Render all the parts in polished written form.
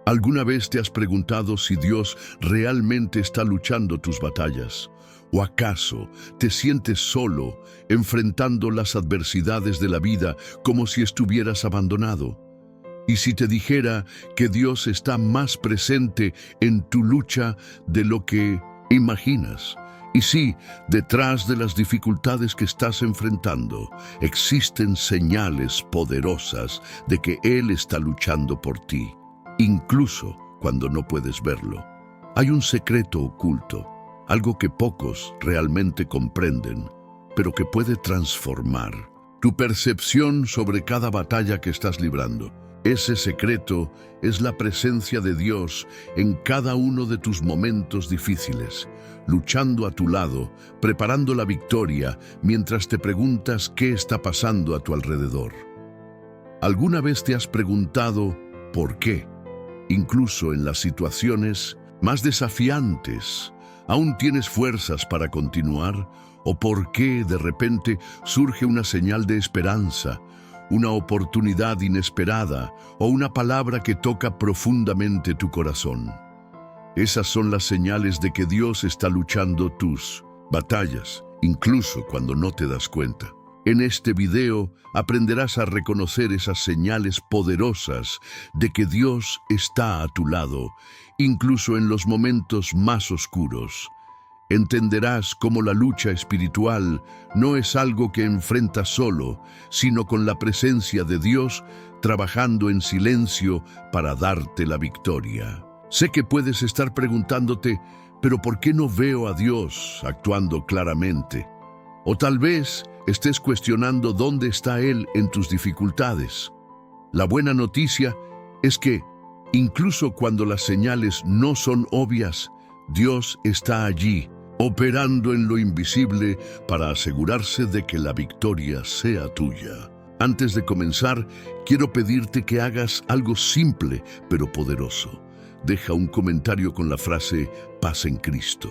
¿Alguna vez te has preguntado si Dios realmente está luchando tus batallas? ¿O acaso te sientes solo, enfrentando las adversidades de la vida como si estuvieras abandonado? ¿Y si te dijera que Dios está más presente en tu lucha de lo que imaginas? Y sí, detrás de las dificultades que estás enfrentando, existen señales poderosas de que Él está luchando por ti, incluso cuando no puedes verlo. Hay un secreto oculto, algo que pocos realmente comprenden, pero que puede transformar tu percepción sobre cada batalla que estás librando. Ese secreto es la presencia de Dios en cada uno de tus momentos difíciles, luchando a tu lado, preparando la victoria mientras te preguntas qué está pasando a tu alrededor. ¿Alguna vez te has preguntado por qué? Incluso en las situaciones más desafiantes, ¿aún tienes fuerzas para continuar? ¿O por qué de repente surge una señal de esperanza, una oportunidad inesperada o una palabra que toca profundamente tu corazón? Esas son las señales de que Dios está luchando tus batallas, incluso cuando no te das cuenta. En este video aprenderás a reconocer esas señales poderosas de que Dios está a tu lado, incluso en los momentos más oscuros. Entenderás cómo la lucha espiritual no es algo que enfrentas solo, sino con la presencia de Dios trabajando en silencio para darte la victoria. Sé que puedes estar preguntándote, ¿pero por qué no veo a Dios actuando claramente? O tal vez estés cuestionando dónde está Él en tus dificultades. La buena noticia es que, incluso cuando las señales no son obvias, Dios está allí, operando en lo invisible para asegurarse de que la victoria sea tuya. Antes de comenzar, quiero pedirte que hagas algo simple pero poderoso. Deja un comentario con la frase "Paz en Cristo".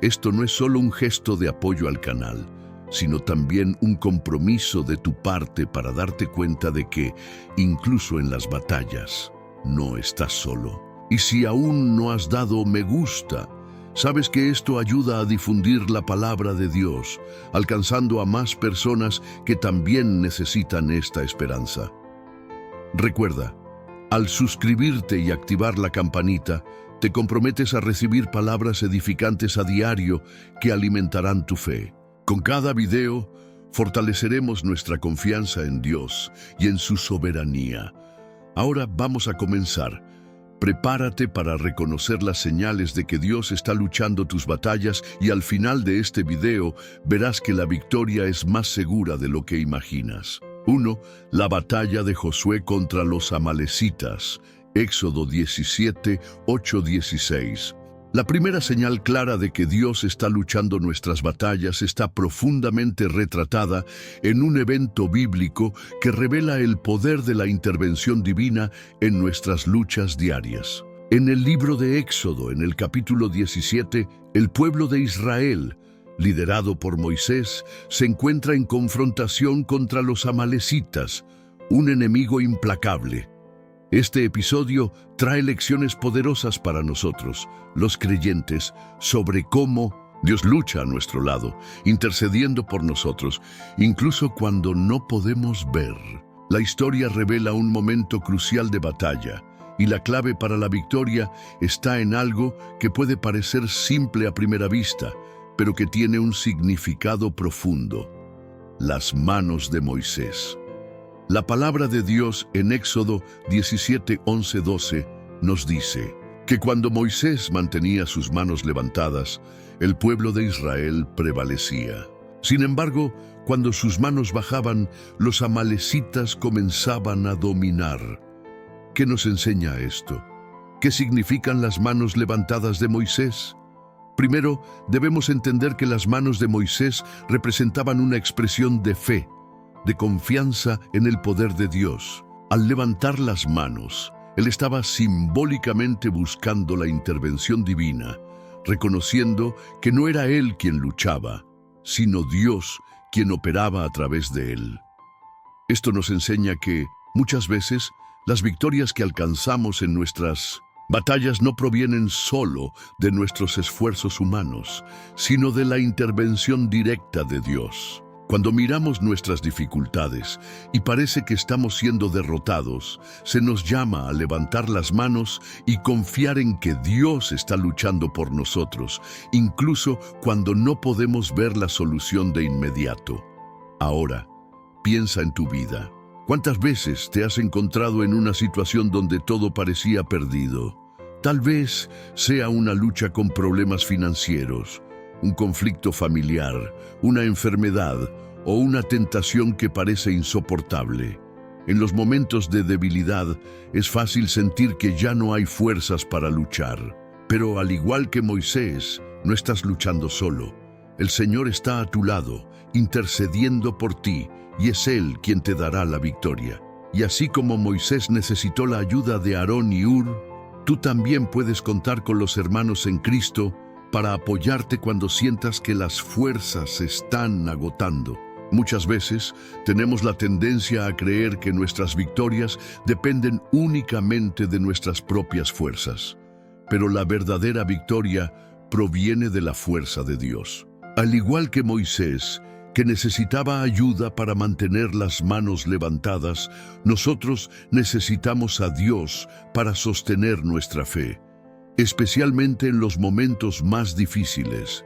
Esto no es solo un gesto de apoyo al canal, sino también un compromiso de tu parte para darte cuenta de que, incluso en las batallas, no estás solo. Y si aún no has dado me gusta, sabes que esto ayuda a difundir la palabra de Dios, alcanzando a más personas que también necesitan esta esperanza. Recuerda, al suscribirte y activar la campanita, te comprometes a recibir palabras edificantes a diario que alimentarán tu fe. Con cada video, fortaleceremos nuestra confianza en Dios y en su soberanía. Ahora vamos a comenzar. Prepárate para reconocer las señales de que Dios está luchando tus batallas y al final de este video verás que la victoria es más segura de lo que imaginas. 1. La batalla de Josué contra los amalecitas. Éxodo 17, 8-16. La primera señal clara de que Dios está luchando nuestras batallas está profundamente retratada en un evento bíblico que revela el poder de la intervención divina en nuestras luchas diarias. En el libro de Éxodo, en el capítulo 17, el pueblo de Israel, liderado por Moisés, se encuentra en confrontación contra los amalecitas, un enemigo implacable. Este episodio trae lecciones poderosas para nosotros, los creyentes, sobre cómo Dios lucha a nuestro lado, intercediendo por nosotros, incluso cuando no podemos ver. La historia revela un momento crucial de batalla, y la clave para la victoria está en algo que puede parecer simple a primera vista, pero que tiene un significado profundo: las manos de Moisés. La palabra de Dios en Éxodo 17, 11-12 nos dice que cuando Moisés mantenía sus manos levantadas, el pueblo de Israel prevalecía. Sin embargo, cuando sus manos bajaban, los amalecitas comenzaban a dominar. ¿Qué nos enseña esto? ¿Qué significan las manos levantadas de Moisés? Primero, debemos entender que las manos de Moisés representaban una expresión de fe, de confianza en el poder de Dios. Al levantar las manos, él estaba simbólicamente buscando la intervención divina, reconociendo que no era él quien luchaba, sino Dios quien operaba a través de él. Esto nos enseña que, muchas veces, Las victorias que alcanzamos en nuestras batallas no provienen solo de nuestros esfuerzos humanos, sino de la intervención directa de Dios. Cuando miramos nuestras dificultades y parece que estamos siendo derrotados, se nos llama a levantar las manos y confiar en que Dios está luchando por nosotros, incluso cuando no podemos ver la solución de inmediato. Ahora, piensa en tu vida. ¿Cuántas veces te has encontrado en una situación donde todo parecía perdido? Tal vez sea una lucha con problemas financieros, un conflicto familiar, una enfermedad o una tentación que parece insoportable. En los momentos de debilidad es fácil sentir que ya no hay fuerzas para luchar. Pero al igual que Moisés, no estás luchando solo. El Señor está a tu lado, intercediendo por ti, y es Él quien te dará la victoria. Y así como Moisés necesitó la ayuda de Aarón y Hur, tú también puedes contar con los hermanos en Cristo para apoyarte cuando sientas que las fuerzas se están agotando. Muchas veces tenemos la tendencia a creer que nuestras victorias dependen únicamente de nuestras propias fuerzas, pero la verdadera victoria proviene de la fuerza de Dios. Al igual que Moisés, que necesitaba ayuda para mantener las manos levantadas, nosotros necesitamos a Dios para sostener nuestra fe, especialmente en los momentos más difíciles.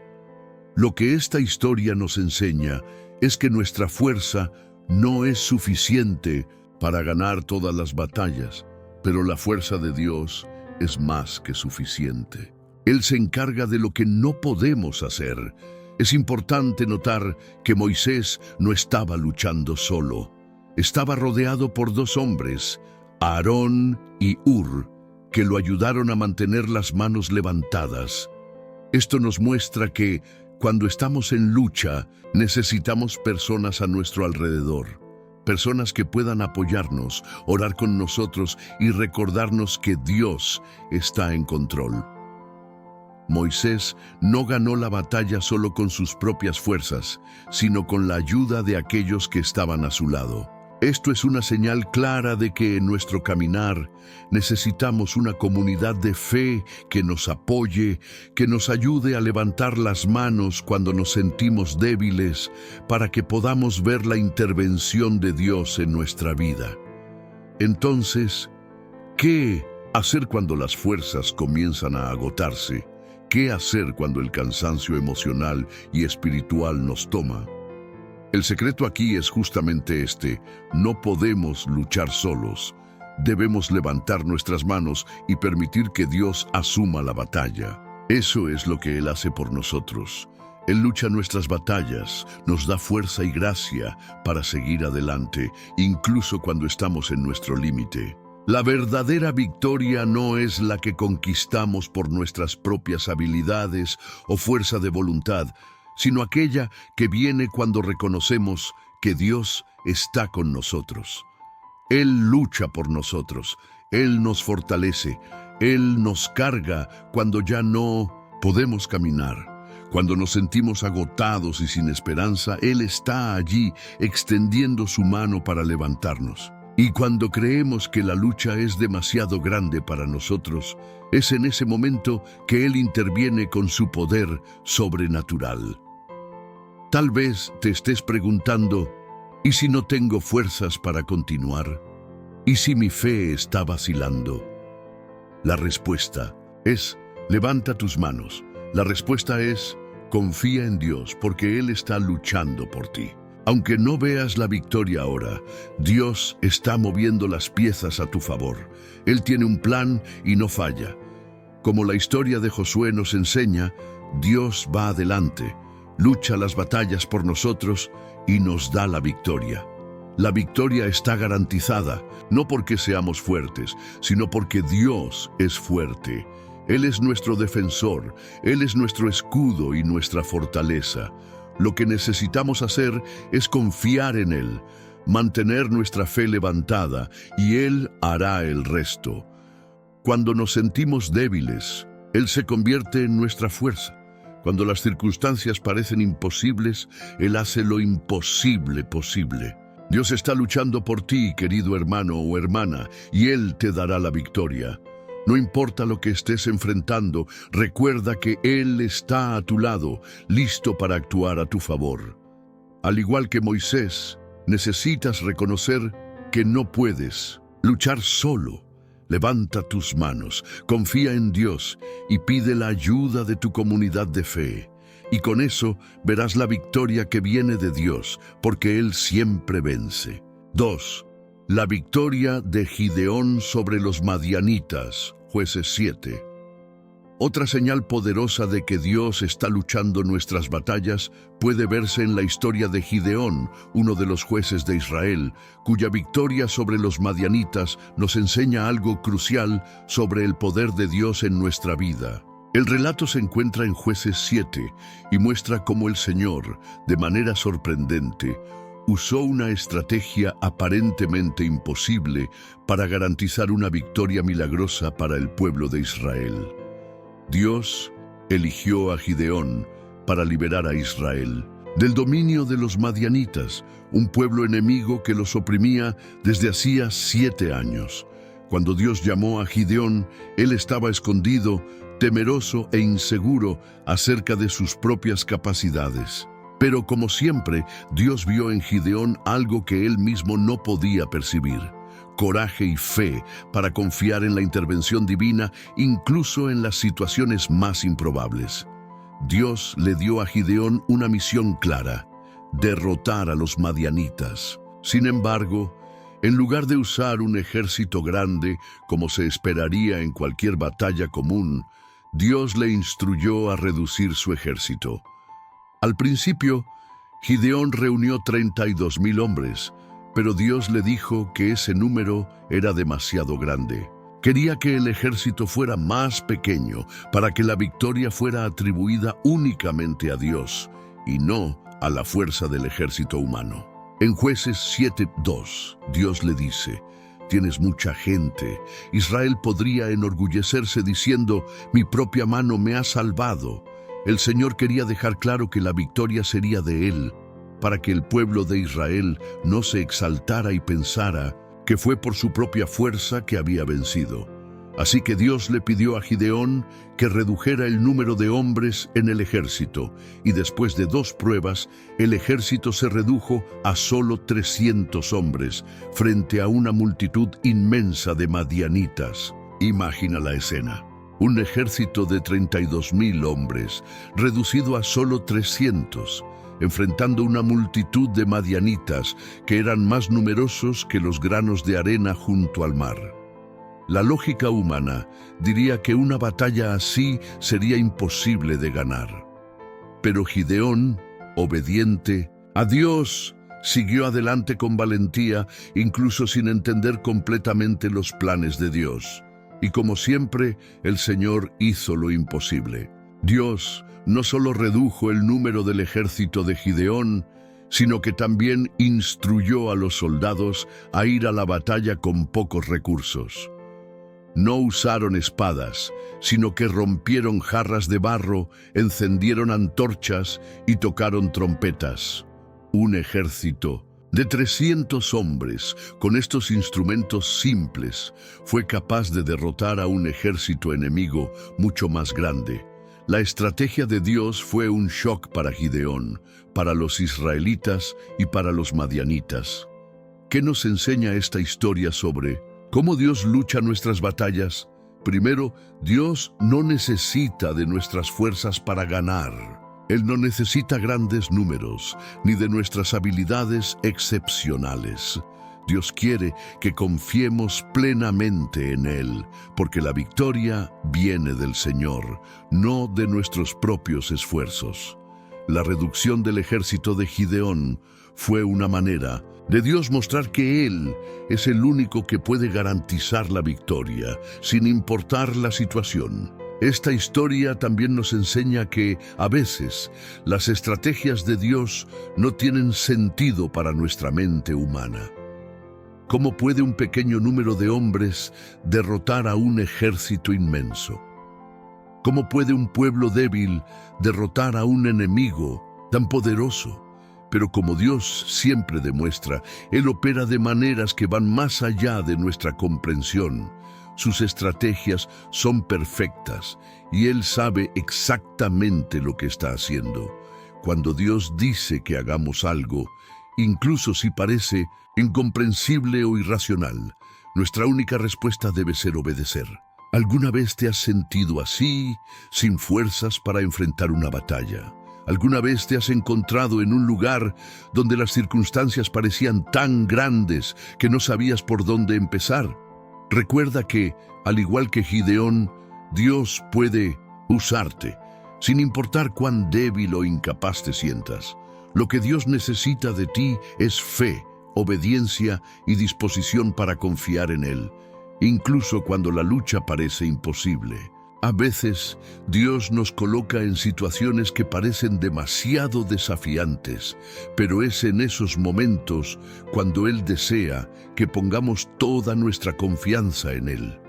Lo que esta historia nos enseña es que nuestra fuerza no es suficiente para ganar todas las batallas, pero la fuerza de Dios es más que suficiente. Él se encarga de lo que no podemos hacer. Es importante notar que Moisés no estaba luchando solo. Estaba rodeado por dos hombres, Aarón y Hur, que lo ayudaron a mantener las manos levantadas. Esto nos muestra que, cuando estamos en lucha, necesitamos personas a nuestro alrededor. Personas que puedan apoyarnos, orar con nosotros y recordarnos que Dios está en control. Moisés no ganó la batalla solo con sus propias fuerzas, sino con la ayuda de aquellos que estaban a su lado. Esto es una señal clara de que en nuestro caminar necesitamos una comunidad de fe que nos apoye, que nos ayude a levantar las manos cuando nos sentimos débiles, para que podamos ver la intervención de Dios en nuestra vida. Entonces, ¿qué hacer cuando las fuerzas comienzan a agotarse? ¿Qué hacer cuando el cansancio emocional y espiritual nos toma? El secreto aquí es justamente este: no podemos luchar solos. Debemos levantar nuestras manos y permitir que Dios asuma la batalla. Eso es lo que Él hace por nosotros. Él lucha nuestras batallas, nos da fuerza y gracia para seguir adelante, incluso cuando estamos en nuestro límite. La verdadera victoria no es la que conquistamos por nuestras propias habilidades o fuerza de voluntad, sino aquella que viene cuando reconocemos que Dios está con nosotros. Él lucha por nosotros, Él nos fortalece, Él nos carga cuando ya no podemos caminar. Cuando nos sentimos agotados y sin esperanza, Él está allí extendiendo su mano para levantarnos. Y cuando creemos que la lucha es demasiado grande para nosotros, es en ese momento que Él interviene con su poder sobrenatural. Tal vez te estés preguntando, ¿y si no tengo fuerzas para continuar? ¿Y si mi fe está vacilando? La respuesta es, levanta tus manos. La respuesta es, confía en Dios, porque Él está luchando por ti. Aunque no veas la victoria ahora, Dios está moviendo las piezas a tu favor. Él tiene un plan y no falla. Como la historia de Josué nos enseña, Dios va adelante, lucha las batallas por nosotros y nos da la victoria. La victoria está garantizada, no porque seamos fuertes, sino porque Dios es fuerte. Él es nuestro defensor, Él es nuestro escudo y nuestra fortaleza. Lo que necesitamos hacer es confiar en Él, mantener nuestra fe levantada, y Él hará el resto. Cuando nos sentimos débiles, Él se convierte en nuestra fuerza. Cuando las circunstancias parecen imposibles, Él hace lo imposible posible. Dios está luchando por ti, querido hermano o hermana, y Él te dará la victoria. No importa lo que estés enfrentando, recuerda que Él está a tu lado, listo para actuar a tu favor. Al igual que Moisés, necesitas reconocer que no puedes luchar solo. Levanta tus manos, confía en Dios y pide la ayuda de tu comunidad de fe. Y con eso verás la victoria que viene de Dios, porque Él siempre vence. 2. La victoria de Gideón sobre los madianitas, Jueces 7. Otra señal poderosa de que Dios está luchando nuestras batallas puede verse en la historia de Gideón, uno de los jueces de Israel, cuya victoria sobre los madianitas nos enseña algo crucial sobre el poder de Dios en nuestra vida. El relato se encuentra en Jueces 7 y muestra cómo el Señor, de manera sorprendente, usó una estrategia aparentemente imposible para garantizar una victoria milagrosa para el pueblo de Israel. Dios eligió a Gideón para liberar a Israel del dominio de los madianitas, un pueblo enemigo que los oprimía desde hacía 7 años. Cuando Dios llamó a Gideón, él estaba escondido, temeroso e inseguro acerca de sus propias capacidades. Pero como siempre, Dios vio en Gideón algo que él mismo no podía percibir: coraje y fe para confiar en la intervención divina, incluso en las situaciones más improbables. Dios le dio a Gideón una misión clara: derrotar a los madianitas. Sin embargo, en lugar de usar un ejército grande, como se esperaría en cualquier batalla común, Dios le instruyó a reducir su ejército. Al principio, Gideón reunió 32,000 hombres, pero Dios le dijo que ese número era demasiado grande. Quería que el ejército fuera más pequeño para que la victoria fuera atribuida únicamente a Dios y no a la fuerza del ejército humano. En Jueces 7:2, Dios le dice: tienes mucha gente. Israel podría enorgullecerse diciendo: mi propia mano me ha salvado. El Señor quería dejar claro que la victoria sería de Él, para que el pueblo de Israel no se exaltara y pensara que fue por su propia fuerza que había vencido. Así que Dios le pidió a Gideón que redujera el número de hombres en el ejército, y después de 2 pruebas, el ejército se redujo a solo 300 hombres, frente a una multitud inmensa de madianitas. Imagina la escena: un ejército de 32,000 hombres, reducido a solo 300, enfrentando una multitud de madianitas que eran más numerosos que los granos de arena junto al mar. La lógica humana diría que una batalla así sería imposible de ganar. Pero Gideón, obediente a Dios, siguió adelante con valentía, incluso sin entender completamente los planes de Dios. Y como siempre, el Señor hizo lo imposible. Dios no solo redujo el número del ejército de Gideón, sino que también instruyó a los soldados a ir a la batalla con pocos recursos. No usaron espadas, sino que rompieron jarras de barro, encendieron antorchas y tocaron trompetas. Un ejército de 300 hombres, con estos instrumentos simples, fue capaz de derrotar a un ejército enemigo mucho más grande. La estrategia de Dios fue un shock para Gideón, para los israelitas y para los madianitas. ¿Qué nos enseña esta historia sobre cómo Dios lucha nuestras batallas? Primero, Dios no necesita de nuestras fuerzas para ganar. Él no necesita grandes números, ni de nuestras habilidades excepcionales. Dios quiere que confiemos plenamente en Él, porque la victoria viene del Señor, no de nuestros propios esfuerzos. La reducción del ejército de Gideón fue una manera de Dios mostrar que Él es el único que puede garantizar la victoria, sin importar la situación. Esta historia también nos enseña que, a veces, las estrategias de Dios no tienen sentido para nuestra mente humana. ¿Cómo puede un pequeño número de hombres derrotar a un ejército inmenso? ¿Cómo puede un pueblo débil derrotar a un enemigo tan poderoso? Pero como Dios siempre demuestra, Él opera de maneras que van más allá de nuestra comprensión. Sus estrategias son perfectas y Él sabe exactamente lo que está haciendo. Cuando Dios dice que hagamos algo, incluso si parece incomprensible o irracional, nuestra única respuesta debe ser obedecer. ¿Alguna vez te has sentido así, sin fuerzas para enfrentar una batalla? ¿Alguna vez te has encontrado en un lugar donde las circunstancias parecían tan grandes que no sabías por dónde empezar? Recuerda que, al igual que Gideón, Dios puede usarte, sin importar cuán débil o incapaz te sientas. Lo que Dios necesita de ti es fe, obediencia y disposición para confiar en Él, incluso cuando la lucha parece imposible. A veces, Dios nos coloca en situaciones que parecen demasiado desafiantes, pero es en esos momentos cuando Él desea que pongamos toda nuestra confianza en Él.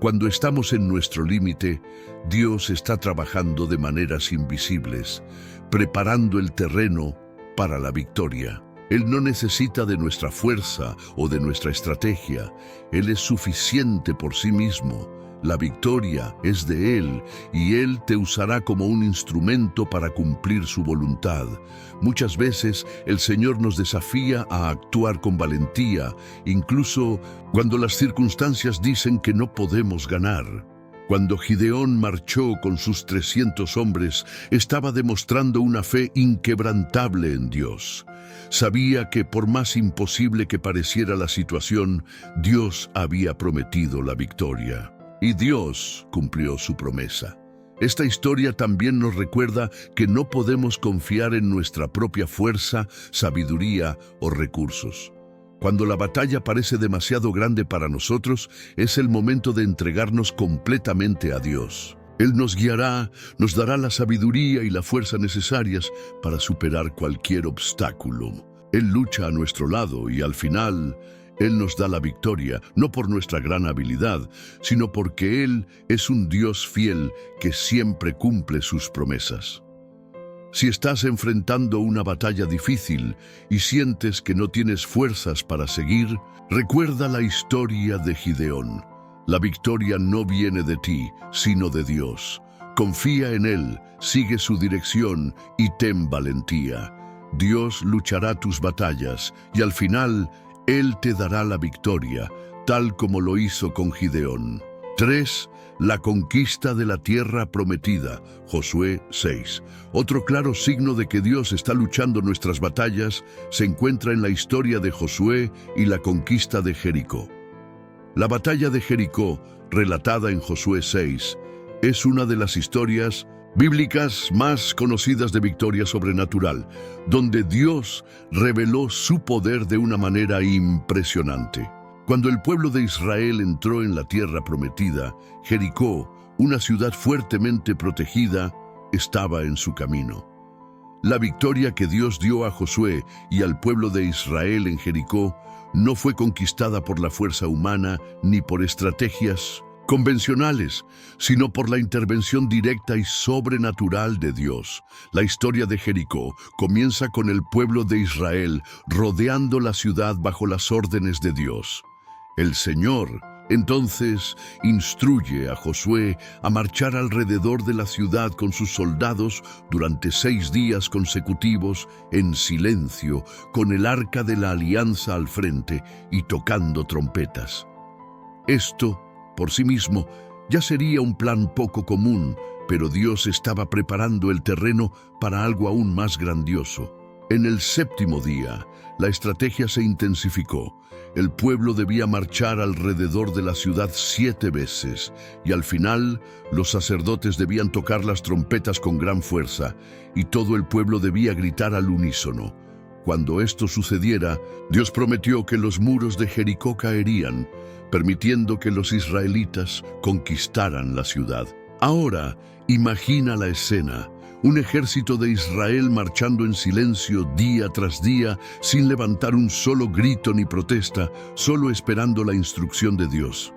Cuando estamos en nuestro límite, Dios está trabajando de maneras invisibles, preparando el terreno para la victoria. Él no necesita de nuestra fuerza o de nuestra estrategia. Él es suficiente por sí mismo. La victoria es de Él y Él te usará como un instrumento para cumplir su voluntad. Muchas veces el Señor nos desafía a actuar con valentía, incluso cuando las circunstancias dicen que no podemos ganar. Cuando Gideón marchó con sus 300 hombres, estaba demostrando una fe inquebrantable en Dios. Sabía que por más imposible que pareciera la situación, Dios había prometido la victoria. Y Dios cumplió su promesa. Esta historia también nos recuerda que no podemos confiar en nuestra propia fuerza, sabiduría o recursos. Cuando la batalla parece demasiado grande para nosotros, es el momento de entregarnos completamente a Dios. Él nos guiará, nos dará la sabiduría y la fuerza necesarias para superar cualquier obstáculo. Él lucha a nuestro lado y al final, Él nos da la victoria, no por nuestra gran habilidad, sino porque Él es un Dios fiel que siempre cumple sus promesas. Si estás enfrentando una batalla difícil y sientes que no tienes fuerzas para seguir, recuerda la historia de Gideón. La victoria no viene de ti, sino de Dios. Confía en Él, sigue su dirección y ten valentía. Dios luchará tus batallas y al final, Él te dará la victoria, tal como lo hizo con Gideón. 3. La conquista de la tierra prometida. Josué 6. Otro claro signo de que Dios está luchando nuestras batallas se encuentra en la historia de Josué y la conquista de Jericó. La batalla de Jericó, relatada en Josué 6, es una de las historias bíblicas más conocidas de victoria sobrenatural, donde Dios reveló su poder de una manera impresionante. Cuando el pueblo de Israel entró en la tierra prometida, Jericó, una ciudad fuertemente protegida, estaba en su camino. La victoria que Dios dio a Josué y al pueblo de Israel en Jericó no fue conquistada por la fuerza humana ni por estrategias convencionales, sino por la intervención directa y sobrenatural de Dios. La historia de Jericó comienza con el pueblo de Israel rodeando la ciudad bajo las órdenes de Dios. El Señor, entonces, instruye a Josué a marchar alrededor de la ciudad con sus soldados durante 6 días consecutivos en silencio, con el arca de la alianza al frente y tocando trompetas. Esto, por sí mismo, ya sería un plan poco común, pero Dios estaba preparando el terreno para algo aún más grandioso. En el 7º día, la estrategia se intensificó. El pueblo debía marchar alrededor de la ciudad 7 veces, y al final, los sacerdotes debían tocar las trompetas con gran fuerza, y todo el pueblo debía gritar al unísono. Cuando esto sucediera, Dios prometió que los muros de Jericó caerían, permitiendo que los israelitas conquistaran la ciudad. Ahora, imagina la escena. Un ejército de Israel marchando en silencio día tras día, sin levantar un solo grito ni protesta, solo esperando la instrucción de Dios.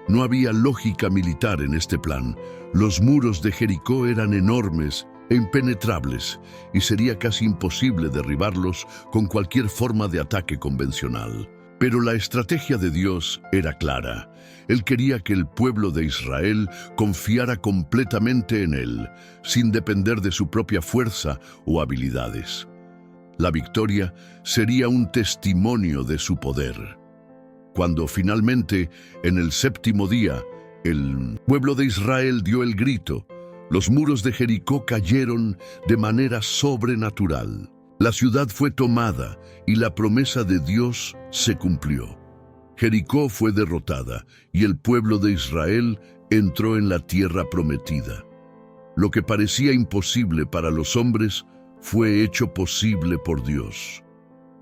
No había lógica militar en este plan. Los muros de Jericó eran enormes e impenetrables, y sería casi imposible derribarlos con cualquier forma de ataque convencional. Pero la estrategia de Dios era clara. Él quería que el pueblo de Israel confiara completamente en Él, sin depender de su propia fuerza o habilidades. La victoria sería un testimonio de su poder. Cuando finalmente, en el séptimo día, el pueblo de Israel dio el grito, los muros de Jericó cayeron de manera sobrenatural. La ciudad fue tomada y la promesa de Dios se cumplió. Jericó fue derrotada y el pueblo de Israel entró en la tierra prometida. Lo que parecía imposible para los hombres fue hecho posible por Dios.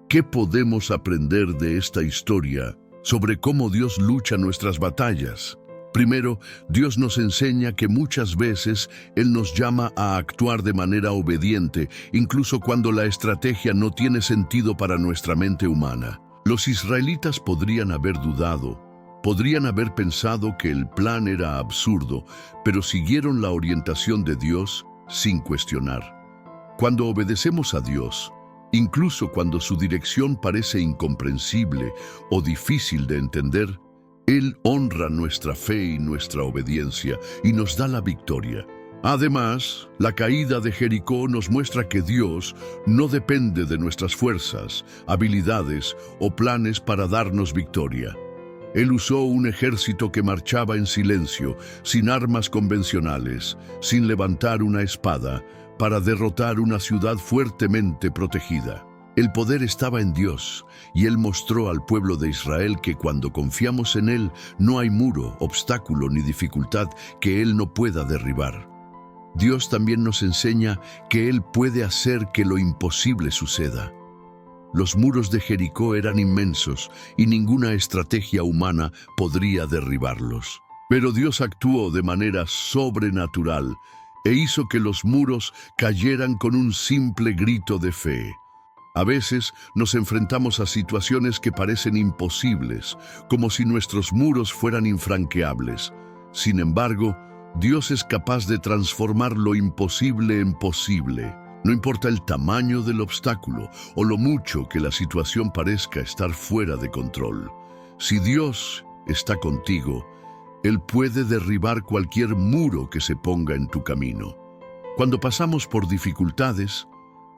¿Qué podemos aprender de esta historia sobre cómo Dios lucha nuestras batallas? Primero, Dios nos enseña que muchas veces Él nos llama a actuar de manera obediente, incluso cuando la estrategia no tiene sentido para nuestra mente humana. Los israelitas podrían haber dudado, podrían haber pensado que el plan era absurdo, pero siguieron la orientación de Dios sin cuestionar. Cuando obedecemos a Dios, incluso cuando su dirección parece incomprensible o difícil de entender, Él honra nuestra fe y nuestra obediencia y nos da la victoria. Además, la caída de Jericó nos muestra que Dios no depende de nuestras fuerzas, habilidades o planes para darnos victoria. Él usó un ejército que marchaba en silencio, sin armas convencionales, sin levantar una espada, para derrotar una ciudad fuertemente protegida. El poder estaba en Dios, y Él mostró al pueblo de Israel que cuando confiamos en Él, no hay muro, obstáculo ni dificultad que Él no pueda derribar. Dios también nos enseña que Él puede hacer que lo imposible suceda. Los muros de Jericó eran inmensos y ninguna estrategia humana podría derribarlos. Pero Dios actuó de manera sobrenatural e hizo que los muros cayeran con un simple grito de fe. A veces nos enfrentamos a situaciones que parecen imposibles, como si nuestros muros fueran infranqueables. Sin embargo, Dios es capaz de transformar lo imposible en posible. No importa el tamaño del obstáculo o lo mucho que la situación parezca estar fuera de control. Si Dios está contigo, Él puede derribar cualquier muro que se ponga en tu camino. Cuando pasamos por dificultades,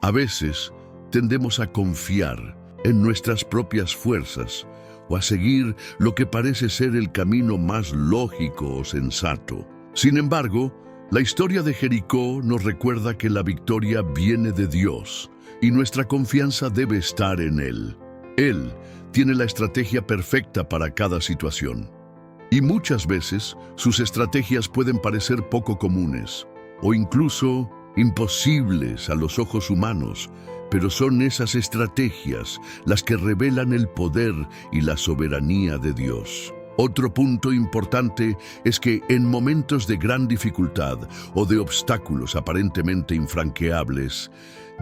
a veces tendemos a confiar en nuestras propias fuerzas o a seguir lo que parece ser el camino más lógico o sensato. Sin embargo, la historia de Jericó nos recuerda que la victoria viene de Dios y nuestra confianza debe estar en Él. Él tiene la estrategia perfecta para cada situación. Y muchas veces sus estrategias pueden parecer poco comunes o incluso imposibles a los ojos humanos, pero son esas estrategias las que revelan el poder y la soberanía de Dios. Otro punto importante es que en momentos de gran dificultad o de obstáculos aparentemente infranqueables,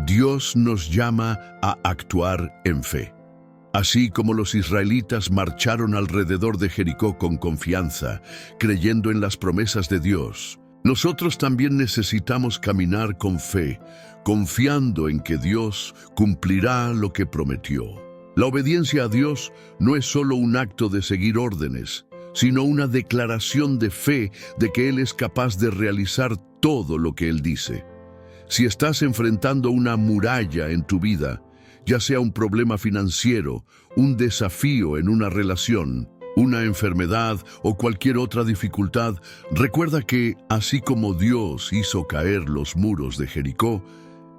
Dios nos llama a actuar en fe. Así como los israelitas marcharon alrededor de Jericó con confianza, creyendo en las promesas de Dios, nosotros también necesitamos caminar con fe, confiando en que Dios cumplirá lo que prometió. La obediencia a Dios no es solo un acto de seguir órdenes, sino una declaración de fe de que Él es capaz de realizar todo lo que Él dice. Si estás enfrentando una muralla en tu vida, ya sea un problema financiero, un desafío en una relación, una enfermedad o cualquier otra dificultad, recuerda que, así como Dios hizo caer los muros de Jericó,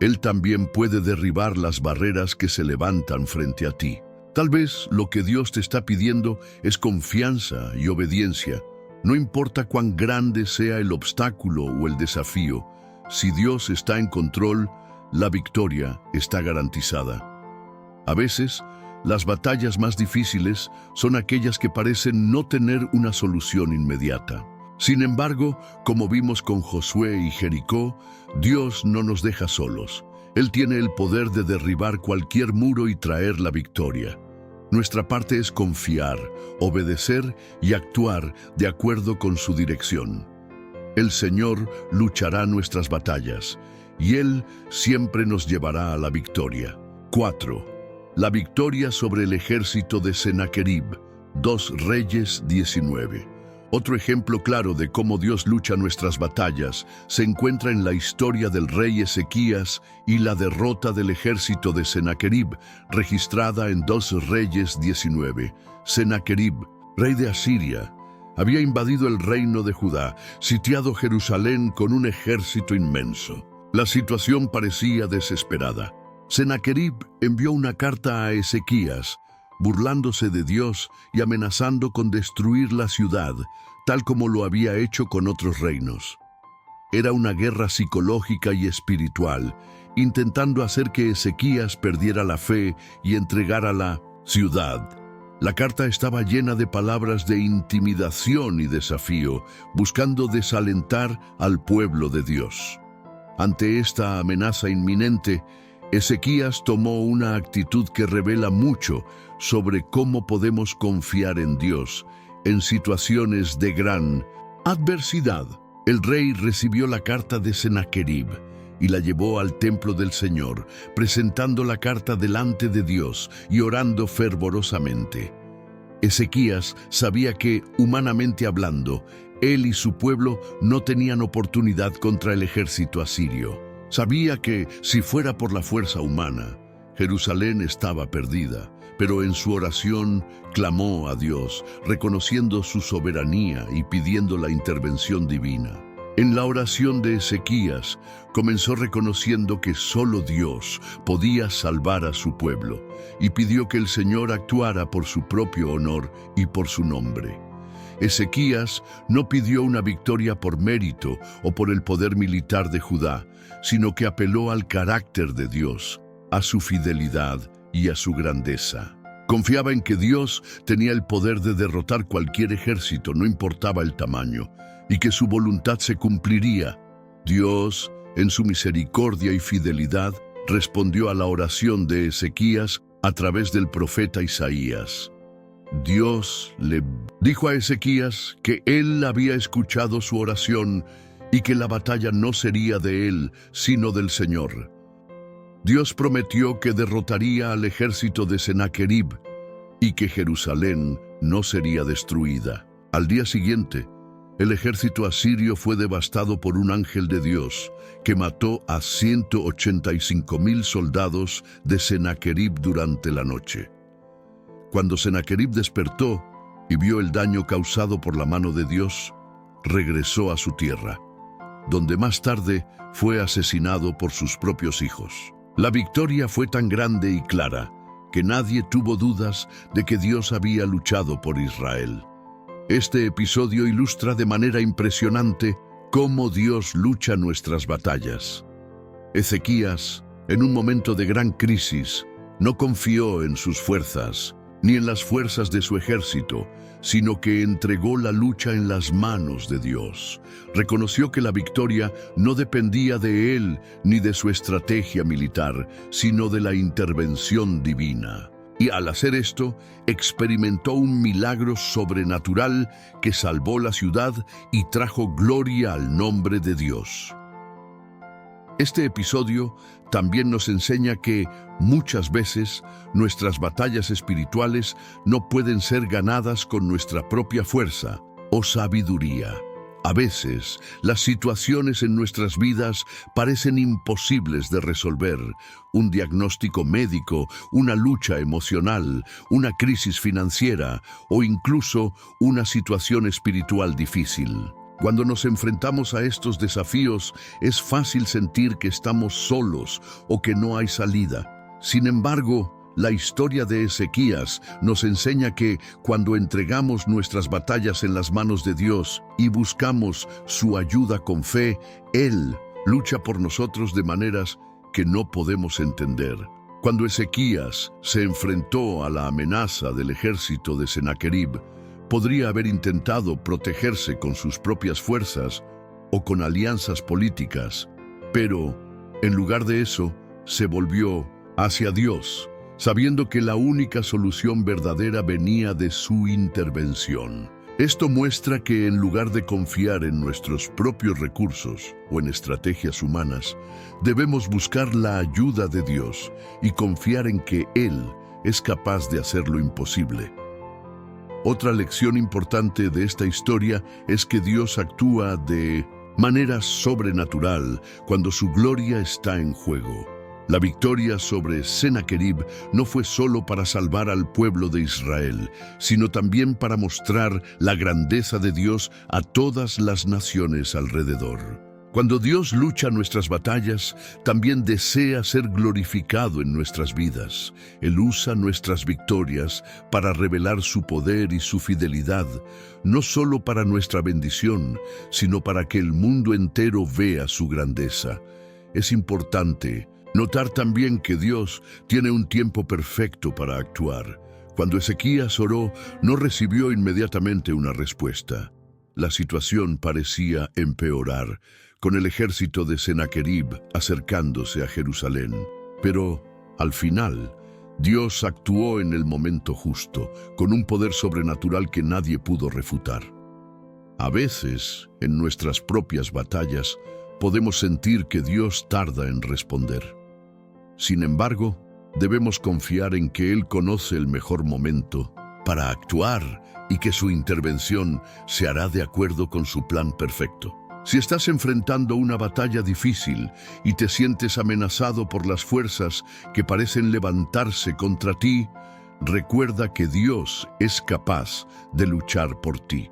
Él también puede derribar las barreras que se levantan frente a ti. Tal vez lo que Dios te está pidiendo es confianza y obediencia. No importa cuán grande sea el obstáculo o el desafío, si Dios está en control, la victoria está garantizada. A veces, las batallas más difíciles son aquellas que parecen no tener una solución inmediata. Sin embargo, como vimos con Josué y Jericó, Dios no nos deja solos. Él tiene el poder de derribar cualquier muro y traer la victoria. Nuestra parte es confiar, obedecer y actuar de acuerdo con su dirección. El Señor luchará nuestras batallas y Él siempre nos llevará a la victoria. 4. La victoria sobre el ejército de Sennacherib. 2 Reyes 19. Otro ejemplo claro de cómo Dios lucha nuestras batallas se encuentra en la historia del rey Ezequías y la derrota del ejército de Sennacherib, registrada en 2 Reyes 19. Sennacherib, rey de Asiria, había invadido el reino de Judá, sitiado Jerusalén con un ejército inmenso. La situación parecía desesperada. Sennacherib envió una carta a Ezequías, burlándose de Dios y amenazando con destruir la ciudad, tal como lo había hecho con otros reinos. Era una guerra psicológica y espiritual, intentando hacer que Ezequías perdiera la fe y entregara la ciudad. La carta estaba llena de palabras de intimidación y desafío, buscando desalentar al pueblo de Dios. Ante esta amenaza inminente, Ezequías tomó una actitud que revela mucho sobre cómo podemos confiar en Dios en situaciones de gran adversidad. El rey recibió la carta de Sennacherib y la llevó al templo del Señor, presentando la carta delante de Dios y orando fervorosamente. Ezequías sabía que, humanamente hablando, él y su pueblo no tenían oportunidad contra el ejército asirio. Sabía que, si fuera por la fuerza humana, Jerusalén estaba perdida, pero en su oración clamó a Dios, reconociendo su soberanía y pidiendo la intervención divina. En la oración de Ezequías, comenzó reconociendo que solo Dios podía salvar a su pueblo, y pidió que el Señor actuara por su propio honor y por su nombre. Ezequías no pidió una victoria por mérito o por el poder militar de Judá, sino que apeló al carácter de Dios, a su fidelidad y a su grandeza. Confiaba en que Dios tenía el poder de derrotar cualquier ejército, no importaba el tamaño, y que su voluntad se cumpliría. Dios, en su misericordia y fidelidad, respondió a la oración de Ezequías a través del profeta Isaías. Dios le dijo a Ezequías que él había escuchado su oración y que la batalla no sería de él, sino del Señor. Dios prometió que derrotaría al ejército de Sennacherib y que Jerusalén no sería destruida. Al día siguiente, el ejército asirio fue devastado por un ángel de Dios que mató a 185,000 soldados de Sennacherib durante la noche. Cuando Sennacherib despertó y vio el daño causado por la mano de Dios, regresó a su tierra, donde más tarde fue asesinado por sus propios hijos. La victoria fue tan grande y clara que nadie tuvo dudas de que Dios había luchado por Israel. Este episodio ilustra de manera impresionante cómo Dios lucha nuestras batallas. Ezequías, en un momento de gran crisis, no confió en sus fuerzas, ni en las fuerzas de su ejército, sino que entregó la lucha en las manos de Dios. Reconoció que la victoria no dependía de él ni de su estrategia militar, sino de la intervención divina. Y al hacer esto, experimentó un milagro sobrenatural que salvó la ciudad y trajo gloria al nombre de Dios. Este episodio también nos enseña que, muchas veces, nuestras batallas espirituales no pueden ser ganadas con nuestra propia fuerza o sabiduría. A veces, las situaciones en nuestras vidas parecen imposibles de resolver. Un diagnóstico médico, una lucha emocional, una crisis financiera o incluso una situación espiritual difícil. Cuando nos enfrentamos a estos desafíos, es fácil sentir que estamos solos o que no hay salida. Sin embargo, la historia de Ezequías nos enseña que cuando entregamos nuestras batallas en las manos de Dios y buscamos su ayuda con fe, Él lucha por nosotros de maneras que no podemos entender. Cuando Ezequías se enfrentó a la amenaza del ejército de Sennacherib, podría haber intentado protegerse con sus propias fuerzas o con alianzas políticas, pero, en lugar de eso, se volvió hacia Dios, sabiendo que la única solución verdadera venía de su intervención. Esto muestra que en lugar de confiar en nuestros propios recursos o en estrategias humanas, debemos buscar la ayuda de Dios y confiar en que Él es capaz de hacer lo imposible. Otra lección importante de esta historia es que Dios actúa de manera sobrenatural cuando su gloria está en juego. La victoria sobre Sennacherib no fue solo para salvar al pueblo de Israel, sino también para mostrar la grandeza de Dios a todas las naciones alrededor. Cuando Dios lucha nuestras batallas, también desea ser glorificado en nuestras vidas. Él usa nuestras victorias para revelar su poder y su fidelidad, no solo para nuestra bendición, sino para que el mundo entero vea su grandeza. Es importante notar también que Dios tiene un tiempo perfecto para actuar. Cuando Ezequías oró, no recibió inmediatamente una respuesta. La situación parecía empeorar, con el ejército de Sennacherib acercándose a Jerusalén. Pero, al final, Dios actuó en el momento justo, con un poder sobrenatural que nadie pudo refutar. A veces, en nuestras propias batallas, podemos sentir que Dios tarda en responder. Sin embargo, debemos confiar en que Él conoce el mejor momento para actuar y que su intervención se hará de acuerdo con su plan perfecto. Si estás enfrentando una batalla difícil y te sientes amenazado por las fuerzas que parecen levantarse contra ti, recuerda que Dios es capaz de luchar por ti.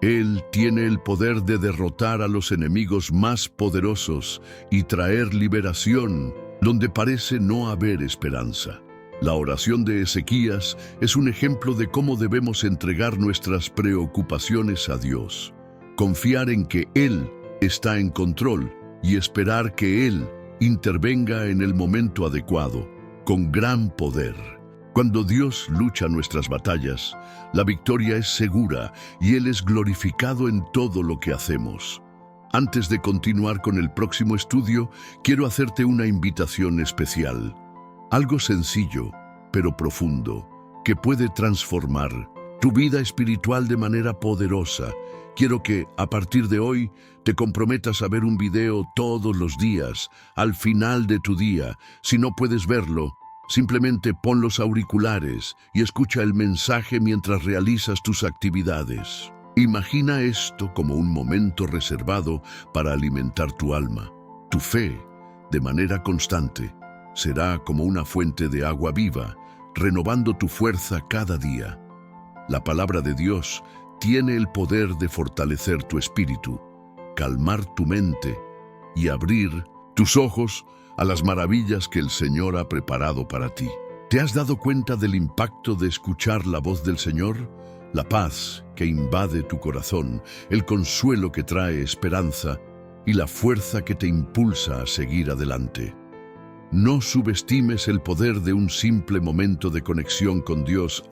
Él tiene el poder de derrotar a los enemigos más poderosos y traer liberación donde parece no haber esperanza. La oración de Ezequías es un ejemplo de cómo debemos entregar nuestras preocupaciones a Dios, confiar en que Él está en control y esperar que Él intervenga en el momento adecuado, con gran poder. Cuando Dios lucha nuestras batallas, la victoria es segura y Él es glorificado en todo lo que hacemos. Antes de continuar con el próximo estudio, quiero hacerte una invitación especial. Algo sencillo, pero profundo, que puede transformar tu vida espiritual de manera poderosa. Quiero que, a partir de hoy, te comprometas a ver un video todos los días, al final de tu día. Si no puedes verlo, simplemente pon los auriculares y escucha el mensaje mientras realizas tus actividades. Imagina esto como un momento reservado para alimentar tu alma. Tu fe, de manera constante, será como una fuente de agua viva, renovando tu fuerza cada día. La palabra de Dios tiene el poder de fortalecer tu espíritu, calmar tu mente y abrir tus ojos a las maravillas que el Señor ha preparado para ti. ¿Te has dado cuenta del impacto de escuchar la voz del Señor? La paz que invade tu corazón, el consuelo que trae esperanza y la fuerza que te impulsa a seguir adelante. No subestimes el poder de un simple momento de conexión con Dios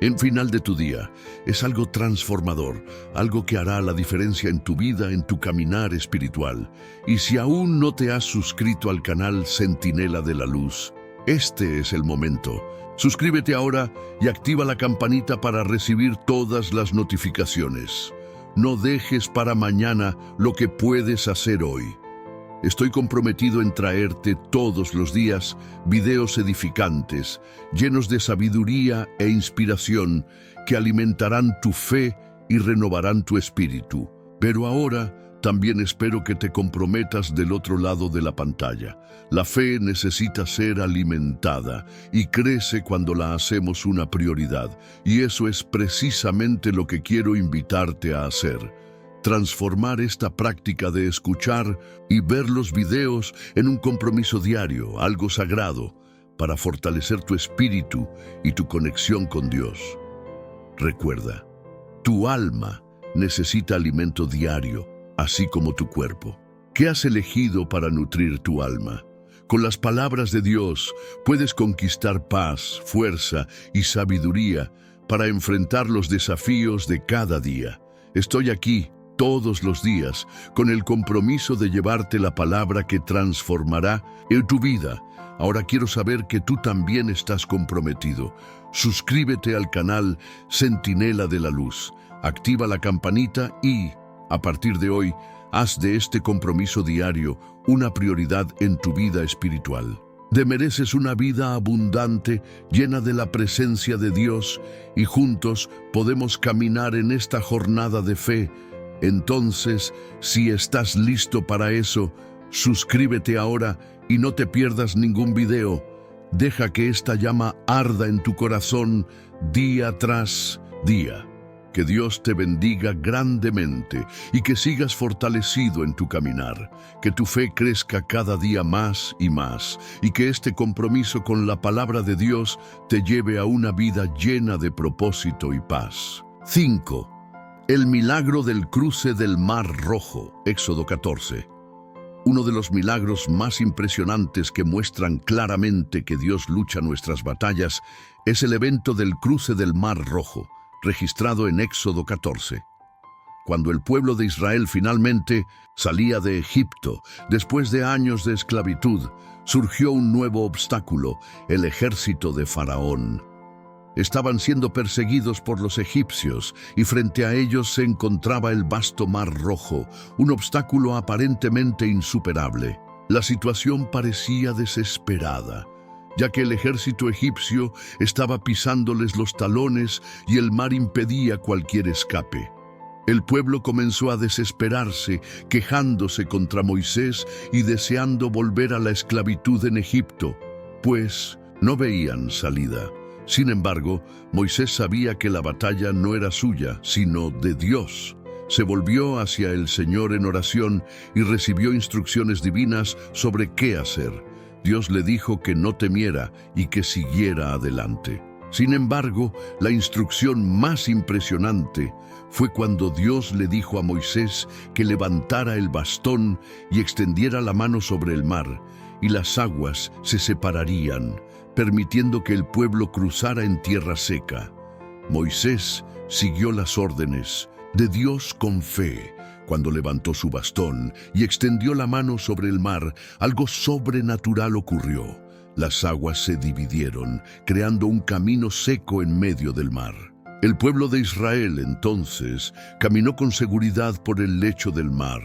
en final de tu día. Es algo transformador, algo que hará la diferencia en tu vida, en tu caminar espiritual. Y si aún no te has suscrito al canal Centinela de la Luz, este es el momento. Suscríbete ahora y activa la campanita para recibir todas las notificaciones. No dejes para mañana lo que puedes hacer hoy. Estoy comprometido en traerte todos los días videos edificantes, llenos de sabiduría e inspiración que alimentarán tu fe y renovarán tu espíritu. Pero ahora también espero que te comprometas del otro lado de la pantalla. La fe necesita ser alimentada y crece cuando la hacemos una prioridad. Y eso es precisamente lo que quiero invitarte a hacer. Transformar esta práctica de escuchar y ver los videos en un compromiso diario, algo sagrado, para fortalecer tu espíritu y tu conexión con Dios. Recuerda, tu alma necesita alimento diario, así como tu cuerpo. ¿Qué has elegido para nutrir tu alma? Con las palabras de Dios puedes conquistar paz, fuerza y sabiduría para enfrentar los desafíos de cada día. Estoy aquí todos los días, con el compromiso de llevarte la palabra que transformará en tu vida. Ahora quiero saber que tú también estás comprometido. Suscríbete al canal Centinela de la Luz, activa la campanita y, a partir de hoy, haz de este compromiso diario una prioridad en tu vida espiritual. Te mereces una vida abundante, llena de la presencia de Dios, y juntos podemos caminar en esta jornada de fe. Entonces, si estás listo para eso, suscríbete ahora y no te pierdas ningún video. Deja que esta llama arda en tu corazón día tras día. Que Dios te bendiga grandemente y que sigas fortalecido en tu caminar. Que tu fe crezca cada día más y más, y que este compromiso con la palabra de Dios te lleve a una vida llena de propósito y paz. 5. El milagro del cruce del Mar Rojo, Éxodo 14. Uno de los milagros más impresionantes que muestran claramente que Dios lucha nuestras batallas es el evento del cruce del Mar Rojo, registrado en Éxodo 14. Cuando el pueblo de Israel finalmente salía de Egipto, después de años de esclavitud, surgió un nuevo obstáculo: el ejército de Faraón. Estaban siendo perseguidos por los egipcios y frente a ellos se encontraba el vasto Mar Rojo, un obstáculo aparentemente insuperable. La situación parecía desesperada, ya que el ejército egipcio estaba pisándoles los talones y el mar impedía cualquier escape. El pueblo comenzó a desesperarse, quejándose contra Moisés y deseando volver a la esclavitud en Egipto, pues no veían salida. Sin embargo, Moisés sabía que la batalla no era suya, sino de Dios. Se volvió hacia el Señor en oración y recibió instrucciones divinas sobre qué hacer. Dios le dijo que no temiera y que siguiera adelante. Sin embargo, la instrucción más impresionante fue cuando Dios le dijo a Moisés que levantara el bastón y extendiera la mano sobre el mar, y las aguas se separarían, permitiendo que el pueblo cruzara en tierra seca. Moisés siguió las órdenes de Dios con fe. Cuando levantó su bastón y extendió la mano sobre el mar, algo sobrenatural ocurrió. Las aguas se dividieron, creando un camino seco en medio del mar. El pueblo de Israel, entonces, caminó con seguridad por el lecho del mar,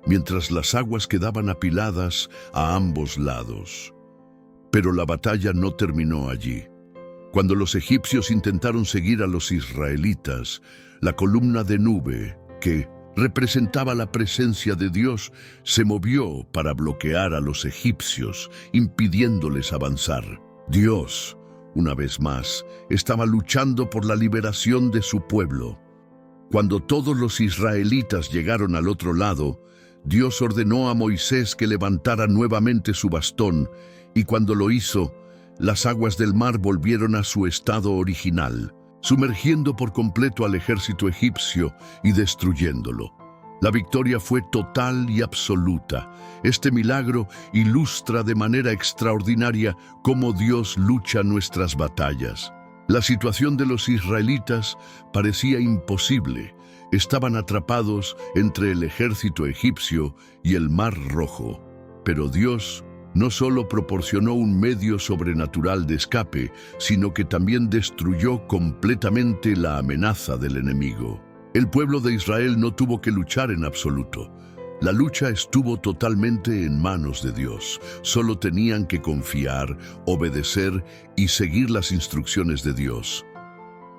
mientras las aguas quedaban apiladas a ambos lados. Pero la batalla no terminó allí. Cuando los egipcios intentaron seguir a los israelitas, la columna de nube, que representaba la presencia de Dios, se movió para bloquear a los egipcios, impidiéndoles avanzar. Dios, una vez más, estaba luchando por la liberación de su pueblo. Cuando todos los israelitas llegaron al otro lado, Dios ordenó a Moisés que levantara nuevamente su bastón, y cuando lo hizo, las aguas del mar volvieron a su estado original, sumergiendo por completo al ejército egipcio y destruyéndolo. La victoria fue total y absoluta. Este milagro ilustra de manera extraordinaria cómo Dios lucha nuestras batallas. La situación de los israelitas parecía imposible. Estaban atrapados entre el ejército egipcio y el Mar Rojo. Pero Dios no solo proporcionó un medio sobrenatural de escape, sino que también destruyó completamente la amenaza del enemigo. El pueblo de Israel no tuvo que luchar en absoluto. La lucha estuvo totalmente en manos de Dios. Solo tenían que confiar, obedecer y seguir las instrucciones de Dios.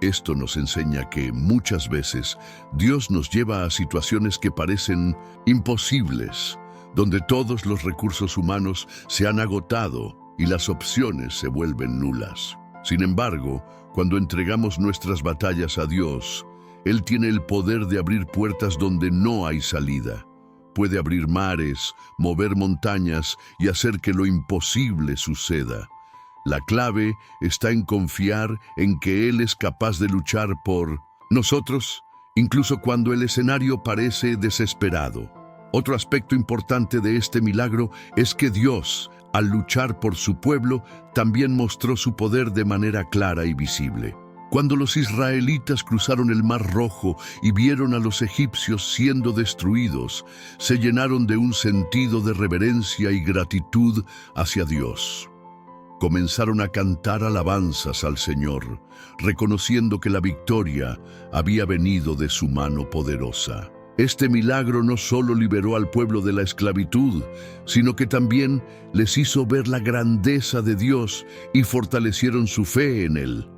Esto nos enseña que muchas veces Dios nos lleva a situaciones que parecen imposibles, donde todos los recursos humanos se han agotado y las opciones se vuelven nulas. Sin embargo, cuando entregamos nuestras batallas a Dios, Él tiene el poder de abrir puertas donde no hay salida. Puede abrir mares, mover montañas y hacer que lo imposible suceda. La clave está en confiar en que Él es capaz de luchar por nosotros, incluso cuando el escenario parece desesperado. Otro aspecto importante de este milagro es que Dios, al luchar por su pueblo, también mostró su poder de manera clara y visible. Cuando los israelitas cruzaron el Mar Rojo y vieron a los egipcios siendo destruidos, se llenaron de un sentido de reverencia y gratitud hacia Dios. Comenzaron a cantar alabanzas al Señor, reconociendo que la victoria había venido de su mano poderosa. Este milagro no solo liberó al pueblo de la esclavitud, sino que también les hizo ver la grandeza de Dios y fortalecieron su fe en Él.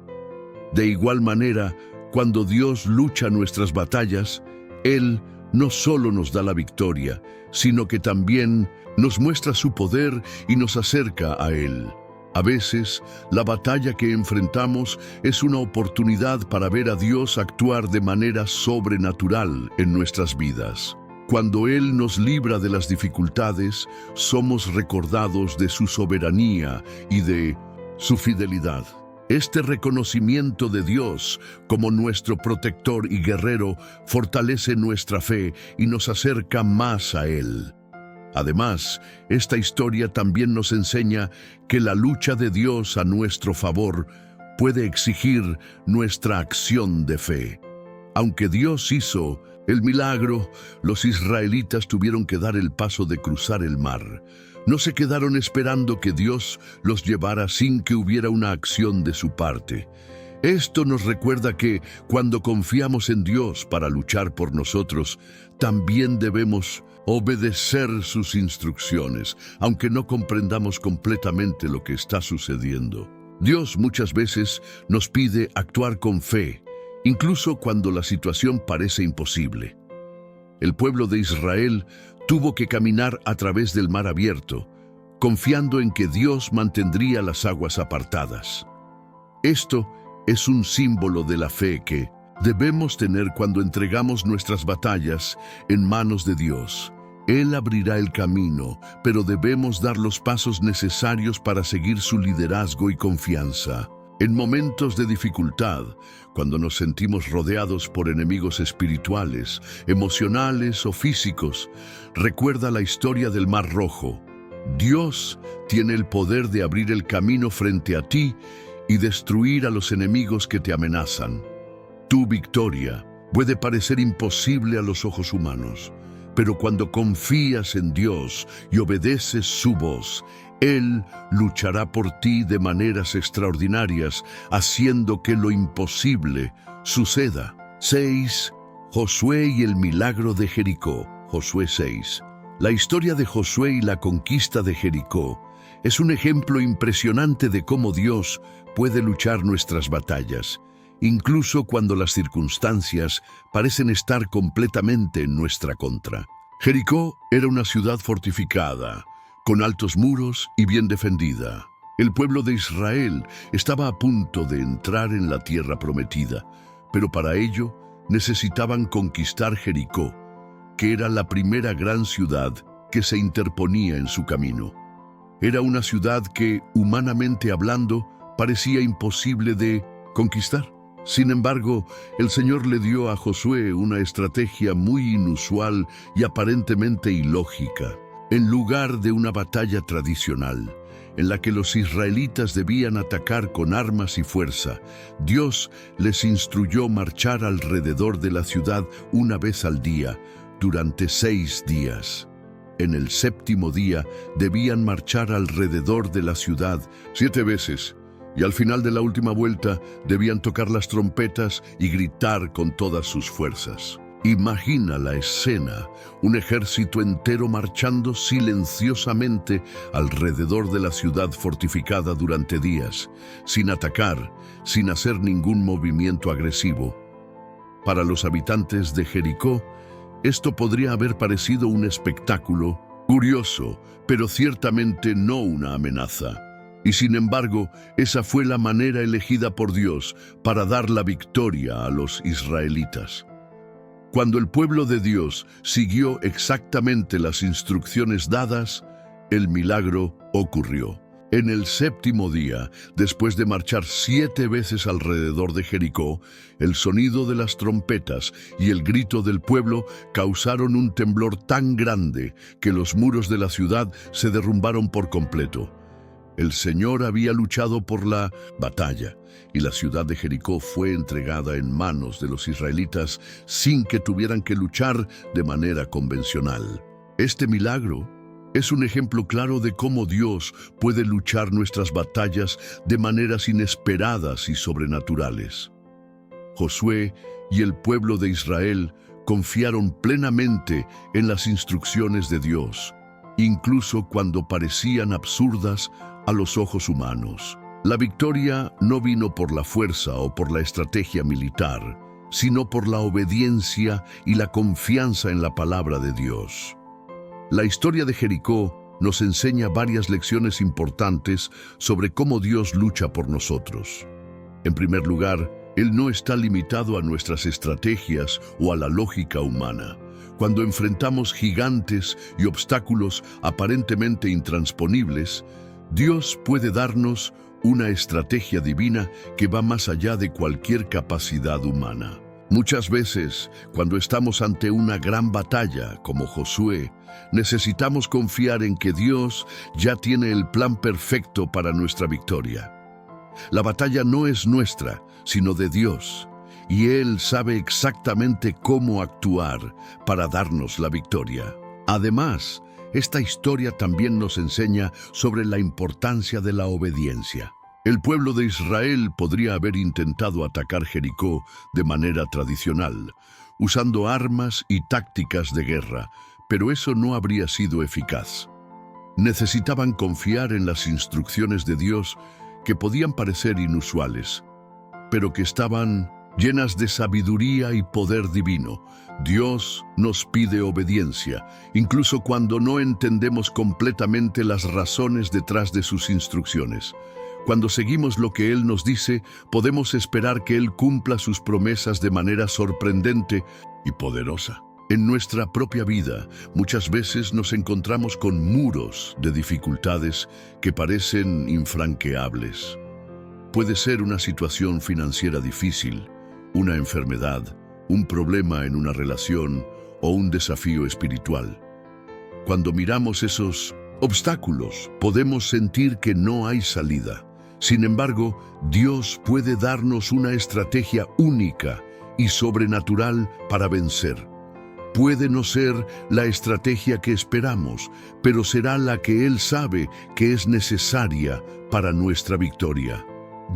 De igual manera, cuando Dios lucha nuestras batallas, Él no solo nos da la victoria, sino que también nos muestra su poder y nos acerca a Él. A veces, la batalla que enfrentamos es una oportunidad para ver a Dios actuar de manera sobrenatural en nuestras vidas. Cuando Él nos libra de las dificultades, somos recordados de su soberanía y de su fidelidad. Este reconocimiento de Dios como nuestro protector y guerrero fortalece nuestra fe y nos acerca más a Él. Además, esta historia también nos enseña que la lucha de Dios a nuestro favor puede exigir nuestra acción de fe. Aunque Dios hizo el milagro, los israelitas tuvieron que dar el paso de cruzar el mar. No se quedaron esperando que Dios los llevara sin que hubiera una acción de su parte. Esto nos recuerda que cuando confiamos en Dios para luchar por nosotros, también debemos obedecer sus instrucciones, aunque no comprendamos completamente lo que está sucediendo. Dios muchas veces nos pide actuar con fe, incluso cuando la situación parece imposible. El pueblo de Israel tuvo que caminar a través del mar abierto, confiando en que Dios mantendría las aguas apartadas. Esto es un símbolo de la fe que debemos tener cuando entregamos nuestras batallas en manos de Dios. Él abrirá el camino, pero debemos dar los pasos necesarios para seguir su liderazgo y confianza. En momentos de dificultad, cuando nos sentimos rodeados por enemigos espirituales, emocionales o físicos, recuerda la historia del Mar Rojo. Dios tiene el poder de abrir el camino frente a ti y destruir a los enemigos que te amenazan. Tu victoria puede parecer imposible a los ojos humanos, pero cuando confías en Dios y obedeces su voz, Él luchará por ti de maneras extraordinarias, haciendo que lo imposible suceda. 6. Josué y el milagro de Jericó. Josué 6. La historia de Josué y la conquista de Jericó es un ejemplo impresionante de cómo Dios puede luchar nuestras batallas, incluso cuando las circunstancias parecen estar completamente en nuestra contra. Jericó era una ciudad fortificada, con altos muros y bien defendida. El pueblo de Israel estaba a punto de entrar en la tierra prometida, pero para ello necesitaban conquistar Jericó, que era la primera gran ciudad que se interponía en su camino. Era una ciudad que, humanamente hablando, parecía imposible de conquistar. Sin embargo, el Señor le dio a Josué una estrategia muy inusual y aparentemente ilógica. En lugar de una batalla tradicional, en la que los israelitas debían atacar con armas y fuerza, Dios les instruyó marchar alrededor de la ciudad una vez al día, durante 6 días. En el 7º día debían marchar alrededor de la ciudad 7 veces, y al final de la última vuelta debían tocar las trompetas y gritar con todas sus fuerzas. Imagina la escena, un ejército entero marchando silenciosamente alrededor de la ciudad fortificada durante días, sin atacar, sin hacer ningún movimiento agresivo. Para los habitantes de Jericó, esto podría haber parecido un espectáculo curioso, pero ciertamente no una amenaza. Y sin embargo, esa fue la manera elegida por Dios para dar la victoria a los israelitas. Cuando el pueblo de Dios siguió exactamente las instrucciones dadas, el milagro ocurrió. En el 7º día, después de marchar 7 veces alrededor de Jericó, el sonido de las trompetas y el grito del pueblo causaron un temblor tan grande que los muros de la ciudad se derrumbaron por completo. El Señor había luchado por la batalla y la ciudad de Jericó fue entregada en manos de los israelitas sin que tuvieran que luchar de manera convencional. Este milagro es un ejemplo claro de cómo Dios puede luchar nuestras batallas de maneras inesperadas y sobrenaturales. Josué y el pueblo de Israel confiaron plenamente en las instrucciones de Dios, incluso cuando parecían absurdas a los ojos humanos. La victoria no vino por la fuerza o por la estrategia militar, sino por la obediencia y la confianza en la palabra de Dios. La historia de Jericó nos enseña varias lecciones importantes sobre cómo Dios lucha por nosotros. En primer lugar, Él no está limitado a nuestras estrategias o a la lógica humana. Cuando enfrentamos gigantes y obstáculos aparentemente intransponibles, Dios puede darnos una estrategia divina que va más allá de cualquier capacidad humana. Muchas veces, cuando estamos ante una gran batalla, como Josué, necesitamos confiar en que Dios ya tiene el plan perfecto para nuestra victoria. La batalla no es nuestra, sino de Dios, y Él sabe exactamente cómo actuar para darnos la victoria. Además, esta historia también nos enseña sobre la importancia de la obediencia. El pueblo de Israel podría haber intentado atacar Jericó de manera tradicional, usando armas y tácticas de guerra, pero eso no habría sido eficaz. Necesitaban confiar en las instrucciones de Dios, que podían parecer inusuales, pero que estaban llenas de sabiduría y poder divino. Dios nos pide obediencia, incluso cuando no entendemos completamente las razones detrás de sus instrucciones. Cuando seguimos lo que Él nos dice, podemos esperar que Él cumpla sus promesas de manera sorprendente y poderosa. En nuestra propia vida, muchas veces nos encontramos con muros de dificultades que parecen infranqueables. Puede ser una situación financiera difícil, una enfermedad, un problema en una relación o un desafío espiritual. Cuando miramos esos obstáculos, podemos sentir que no hay salida. Sin embargo, Dios puede darnos una estrategia única y sobrenatural para vencer. Puede no ser la estrategia que esperamos, pero será la que Él sabe que es necesaria para nuestra victoria.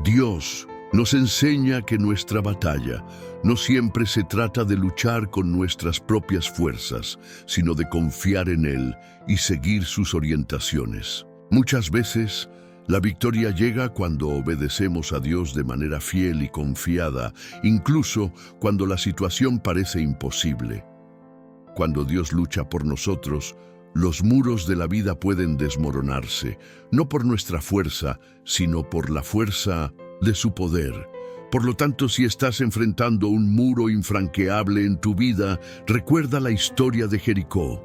Dios nos enseña que nuestra batalla no siempre se trata de luchar con nuestras propias fuerzas, sino de confiar en Él y seguir sus orientaciones. Muchas veces, la victoria llega cuando obedecemos a Dios de manera fiel y confiada, incluso cuando la situación parece imposible. Cuando Dios lucha por nosotros, los muros de la vida pueden desmoronarse, no por nuestra fuerza, sino por la fuerza de su poder. Por lo tanto, si estás enfrentando un muro infranqueable en tu vida, recuerda la historia de Jericó.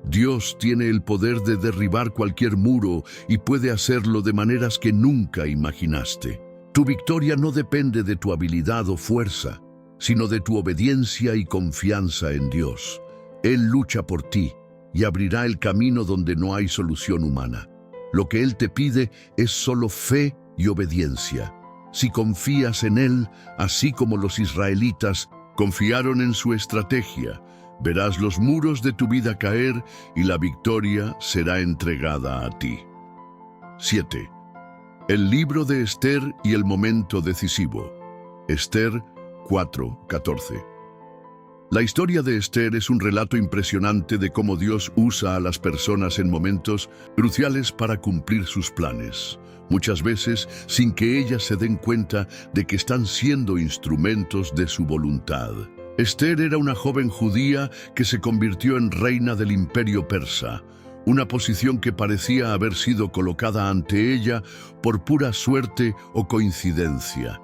Dios tiene el poder de derribar cualquier muro y puede hacerlo de maneras que nunca imaginaste. Tu victoria no depende de tu habilidad o fuerza, sino de tu obediencia y confianza en Dios. Él lucha por ti y abrirá el camino donde no hay solución humana. Lo que Él te pide es solo fe y obediencia. Si confías en Él, así como los israelitas confiaron en su estrategia, verás los muros de tu vida caer y la victoria será entregada a ti. 7. El libro de Esther y el momento decisivo. Esther 4:14. La historia de Esther es un relato impresionante de cómo Dios usa a las personas en momentos cruciales para cumplir sus planes, muchas veces sin que ellas se den cuenta de que están siendo instrumentos de su voluntad. Esther era una joven judía que se convirtió en reina del Imperio Persa, una posición que parecía haber sido colocada ante ella por pura suerte o coincidencia.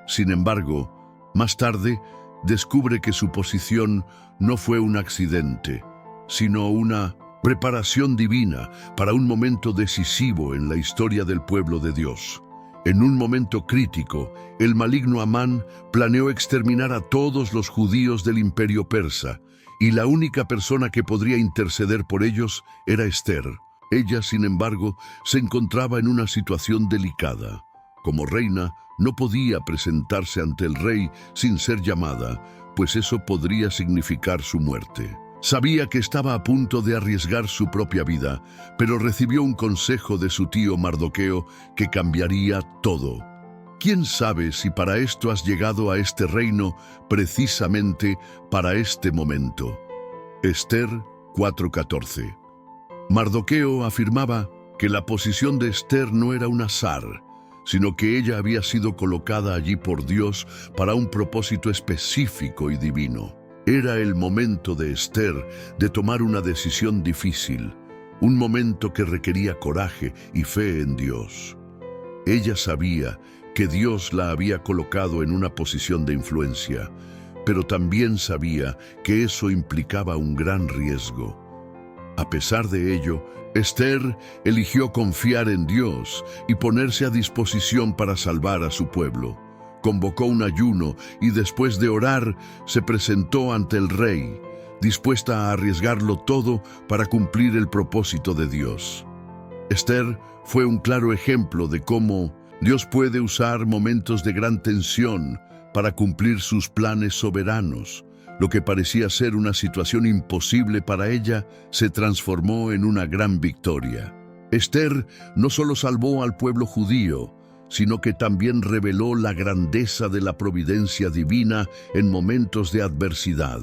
Sin embargo, más tarde, descubre que su posición no fue un accidente, sino una preparación divina para un momento decisivo en la historia del pueblo de Dios. En un momento crítico, el maligno Amán planeó exterminar a todos los judíos del Imperio Persa, y la única persona que podría interceder por ellos era Esther, Ella, sin embargo, se encontraba en una situación delicada. Como reina, no podía presentarse ante el rey sin ser llamada, pues eso podría significar su muerte. Sabía que estaba a punto de arriesgar su propia vida, pero recibió un consejo de su tío Mardoqueo que cambiaría todo. ¿Quién sabe si para esto has llegado a este reino precisamente para este momento? Esther 4:14. Mardoqueo afirmaba que la posición de Esther no era un azar, sino que ella había sido colocada allí por Dios para un propósito específico y divino. Era el momento de Esther de tomar una decisión difícil, un momento que requería coraje y fe en Dios. Ella sabía que Dios la había colocado en una posición de influencia, pero también sabía que eso implicaba un gran riesgo. A pesar de ello, Esther eligió confiar en Dios y ponerse a disposición para salvar a su pueblo. Convocó un ayuno y después de orar se presentó ante el rey, dispuesta a arriesgarlo todo para cumplir el propósito de Dios. Esther fue un claro ejemplo de cómo Dios puede usar momentos de gran tensión para cumplir sus planes soberanos. Lo que parecía ser una situación imposible para ella se transformó en una gran victoria. Esther no solo salvó al pueblo judío, sino que también reveló la grandeza de la providencia divina en momentos de adversidad.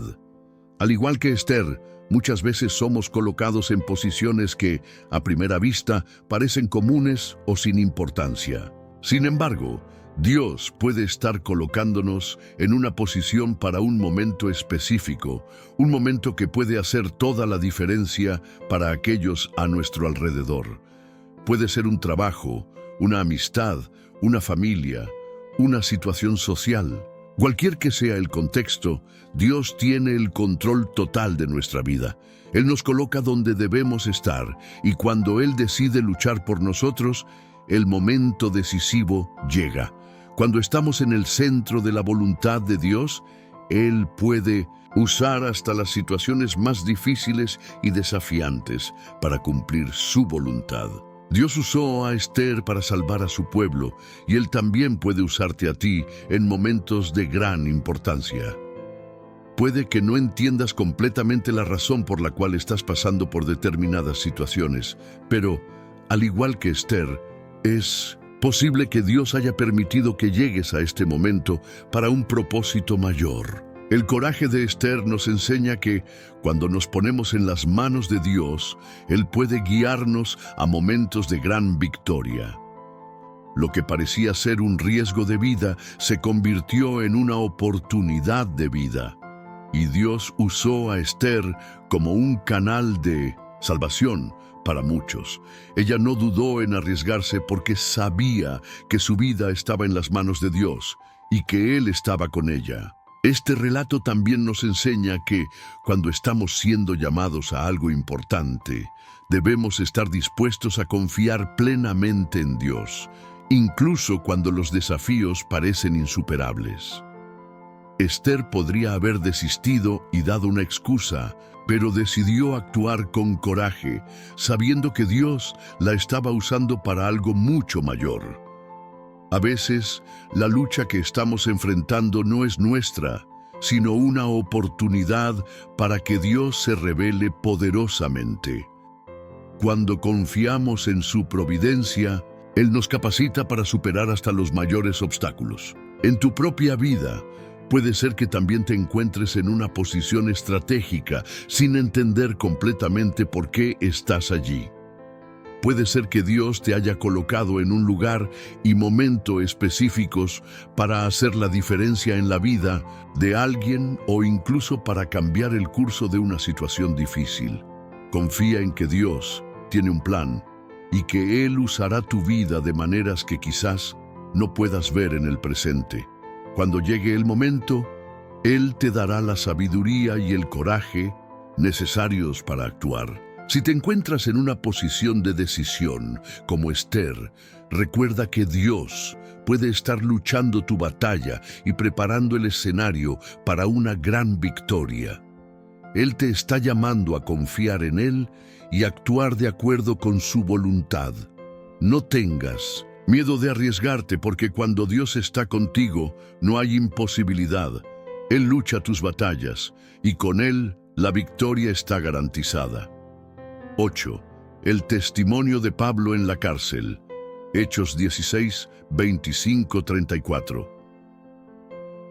Al igual que Esther, muchas veces somos colocados en posiciones que, a primera vista, parecen comunes o sin importancia. Sin embargo, Dios puede estar colocándonos en una posición para un momento específico, un momento que puede hacer toda la diferencia para aquellos a nuestro alrededor. Puede ser un trabajo, una amistad, una familia, una situación social. Cualquier que sea el contexto, Dios tiene el control total de nuestra vida. Él nos coloca donde debemos estar y cuando Él decide luchar por nosotros, el momento decisivo llega. Cuando estamos en el centro de la voluntad de Dios, Él puede usar hasta las situaciones más difíciles y desafiantes para cumplir su voluntad. Dios usó a Esther para salvar a su pueblo y Él también puede usarte a ti en momentos de gran importancia. Puede que no entiendas completamente la razón por la cual estás pasando por determinadas situaciones, pero, al igual que Esther, es posible que Dios haya permitido que llegues a este momento para un propósito mayor. El coraje de Esther nos enseña que, cuando nos ponemos en las manos de Dios, Él puede guiarnos a momentos de gran victoria. Lo que parecía ser un riesgo de vida se convirtió en una oportunidad de vida. Y Dios usó a Esther como un canal de salvación para muchos. Ella no dudó en arriesgarse porque sabía que su vida estaba en las manos de Dios y que Él estaba con ella. Este relato también nos enseña que, cuando estamos siendo llamados a algo importante, debemos estar dispuestos a confiar plenamente en Dios, incluso cuando los desafíos parecen insuperables. Esther podría haber desistido y dado una excusa, pero decidió actuar con coraje, sabiendo que Dios la estaba usando para algo mucho mayor. A veces, la lucha que estamos enfrentando no es nuestra, sino una oportunidad para que Dios se revele poderosamente. Cuando confiamos en su providencia, Él nos capacita para superar hasta los mayores obstáculos. En tu propia vida, puede ser que también te encuentres en una posición estratégica sin entender completamente por qué estás allí. Puede ser que Dios te haya colocado en un lugar y momento específicos para hacer la diferencia en la vida de alguien o incluso para cambiar el curso de una situación difícil. Confía en que Dios tiene un plan y que Él usará tu vida de maneras que quizás no puedas ver en el presente. Cuando llegue el momento, Él te dará la sabiduría y el coraje necesarios para actuar. Si te encuentras en una posición de decisión, como Esther, recuerda que Dios puede estar luchando tu batalla y preparando el escenario para una gran victoria. Él te está llamando a confiar en Él y actuar de acuerdo con su voluntad. No tengas miedo de arriesgarte, porque cuando Dios está contigo no hay imposibilidad. Él lucha tus batallas y con Él la victoria está garantizada. 8. El testimonio de Pablo en la cárcel. Hechos 16, 25, 34.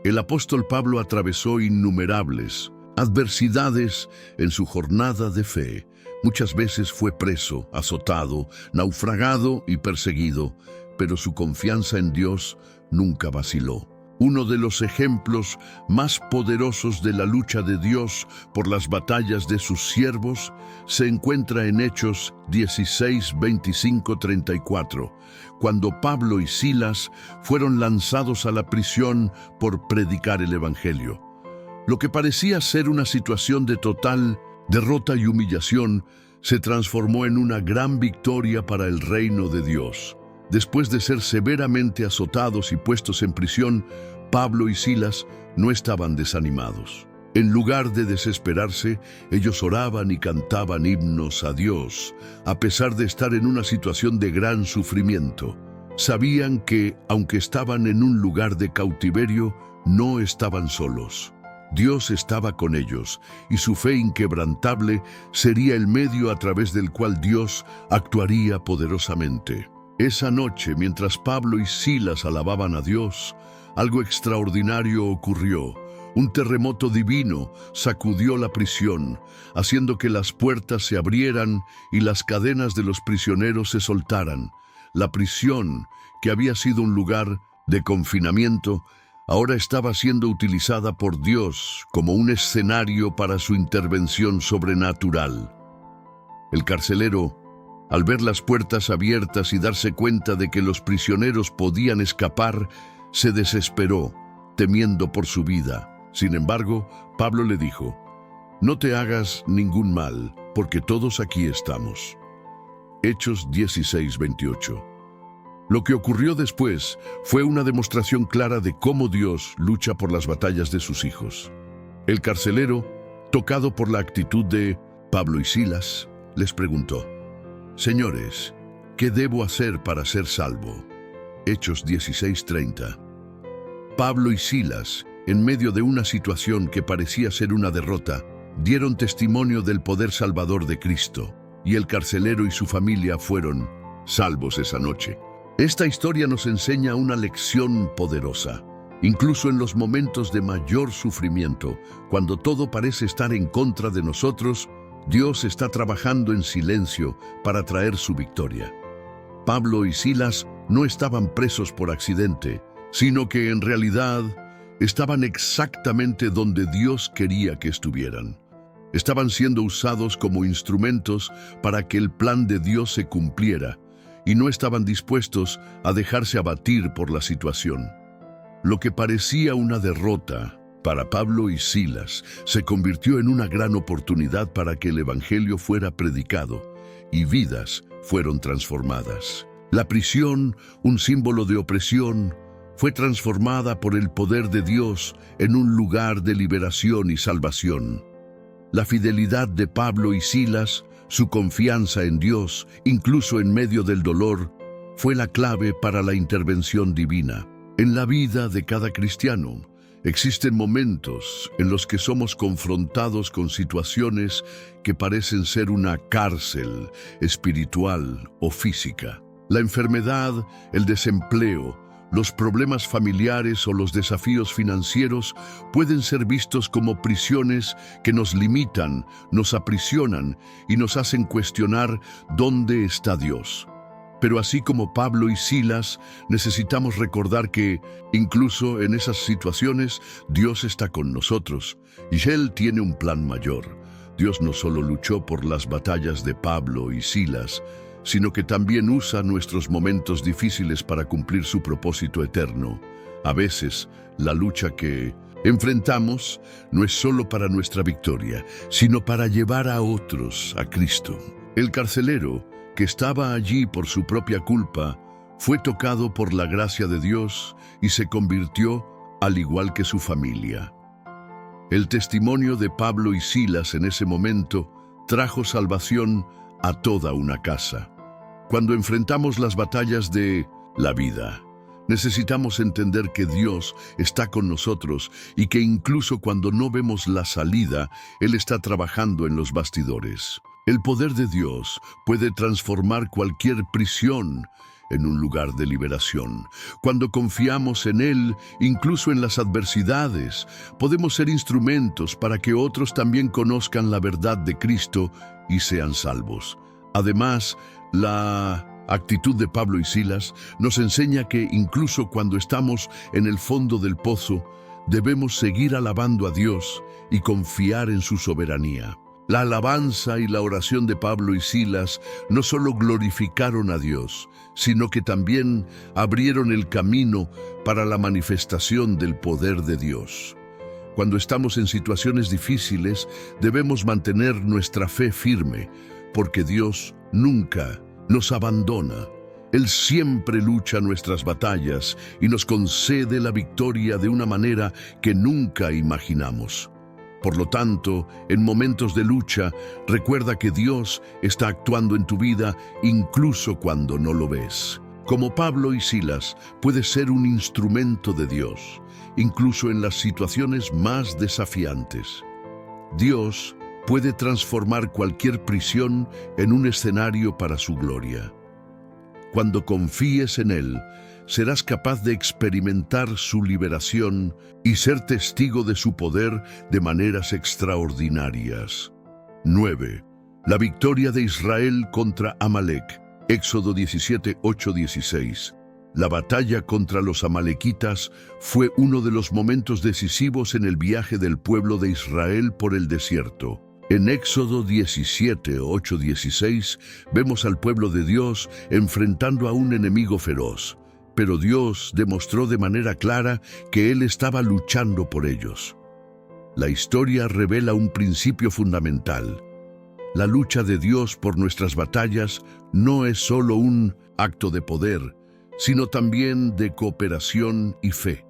El apóstol Pablo atravesó innumerables adversidades en su jornada de fe. Muchas veces fue preso, azotado, naufragado y perseguido, pero su confianza en Dios nunca vaciló. Uno de los ejemplos más poderosos de la lucha de Dios por las batallas de sus siervos se encuentra en Hechos 16, 25, 34, cuando Pablo y Silas fueron lanzados a la prisión por predicar el Evangelio. Lo que parecía ser una situación de total derrota y humillación se transformó en una gran victoria para el reino de Dios. Después de ser severamente azotados y puestos en prisión, Pablo y Silas no estaban desanimados. En lugar de desesperarse, ellos oraban y cantaban himnos a Dios, a pesar de estar en una situación de gran sufrimiento. Sabían que, aunque estaban en un lugar de cautiverio, no estaban solos. Dios estaba con ellos, y su fe inquebrantable sería el medio a través del cual Dios actuaría poderosamente. Esa noche, mientras Pablo y Silas alababan a Dios, algo extraordinario ocurrió. Un terremoto divino sacudió la prisión, haciendo que las puertas se abrieran y las cadenas de los prisioneros se soltaran. La prisión, que había sido un lugar de confinamiento, ahora estaba siendo utilizada por Dios como un escenario para su intervención sobrenatural. El carcelero, al ver las puertas abiertas y darse cuenta de que los prisioneros podían escapar, se desesperó, temiendo por su vida. Sin embargo, Pablo le dijo: «No te hagas ningún mal, porque todos aquí estamos». Hechos 16, 28. Lo que ocurrió después fue una demostración clara de cómo Dios lucha por las batallas de sus hijos. El carcelero, tocado por la actitud de Pablo y Silas, les preguntó: «Señores, ¿qué debo hacer para ser salvo?». Hechos 16:30. Pablo y Silas, en medio de una situación que parecía ser una derrota, dieron testimonio del poder salvador de Cristo, y el carcelero y su familia fueron salvos esa noche. Esta historia nos enseña una lección poderosa. Incluso en los momentos de mayor sufrimiento, cuando todo parece estar en contra de nosotros, Dios está trabajando en silencio para traer su victoria. Pablo y Silas no estaban presos por accidente, sino que en realidad estaban exactamente donde Dios quería que estuvieran. Estaban siendo usados como instrumentos para que el plan de Dios se cumpliera, y no estaban dispuestos a dejarse abatir por la situación. Lo que parecía una derrota para Pablo y Silas se convirtió en una gran oportunidad para que el Evangelio fuera predicado y vidas fueron transformadas. La prisión, un símbolo de opresión, fue transformada por el poder de Dios en un lugar de liberación y salvación. La fidelidad de Pablo y Silas, su confianza en Dios, incluso en medio del dolor, fue la clave para la intervención divina. En la vida de cada cristiano, existen momentos en los que somos confrontados con situaciones que parecen ser una cárcel espiritual o física. La enfermedad, el desempleo, los problemas familiares o los desafíos financieros pueden ser vistos como prisiones que nos limitan, nos aprisionan y nos hacen cuestionar dónde está Dios. Pero así como Pablo y Silas, necesitamos recordar que, incluso en esas situaciones, Dios está con nosotros y Él tiene un plan mayor. Dios no solo luchó por las batallas de Pablo y Silas, sino que también usa nuestros momentos difíciles para cumplir su propósito eterno. A veces, la lucha que enfrentamos no es solo para nuestra victoria, sino para llevar a otros a Cristo. El carcelero, que estaba allí por su propia culpa, fue tocado por la gracia de Dios y se convirtió al igual que su familia. El testimonio de Pablo y Silas en ese momento trajo salvación a toda una casa. Cuando enfrentamos las batallas de la vida, necesitamos entender que Dios está con nosotros y que incluso cuando no vemos la salida, Él está trabajando en los bastidores. El poder de Dios puede transformar cualquier prisión en un lugar de liberación. Cuando confiamos en Él, incluso en las adversidades, podemos ser instrumentos para que otros también conozcan la verdad de Cristo y sean salvos. Además, la actitud de Pablo y Silas nos enseña que incluso cuando estamos en el fondo del pozo, debemos seguir alabando a Dios y confiar en su soberanía. La alabanza y la oración de Pablo y Silas no solo glorificaron a Dios, sino que también abrieron el camino para la manifestación del poder de Dios. Cuando estamos en situaciones difíciles, debemos mantener nuestra fe firme, porque Dios nunca nos abandona. Él siempre lucha nuestras batallas y nos concede la victoria de una manera que nunca imaginamos. Por lo tanto, en momentos de lucha, recuerda que Dios está actuando en tu vida incluso cuando no lo ves. Como Pablo y Silas, puedes ser un instrumento de Dios, incluso en las situaciones más desafiantes. Dios puede transformar cualquier prisión en un escenario para su gloria. Cuando confíes en Él, serás capaz de experimentar su liberación y ser testigo de su poder de maneras extraordinarias. 9. La victoria de Israel contra Amalek. Éxodo 17, 8-16. La batalla contra los amalequitas fue uno de los momentos decisivos en el viaje del pueblo de Israel por el desierto. En Éxodo 17, 8-16, vemos al pueblo de Dios enfrentando a un enemigo feroz, pero Dios demostró de manera clara que Él estaba luchando por ellos. La historia revela un principio fundamental. La lucha de Dios por nuestras batallas no es solo un acto de poder, sino también de cooperación y fe.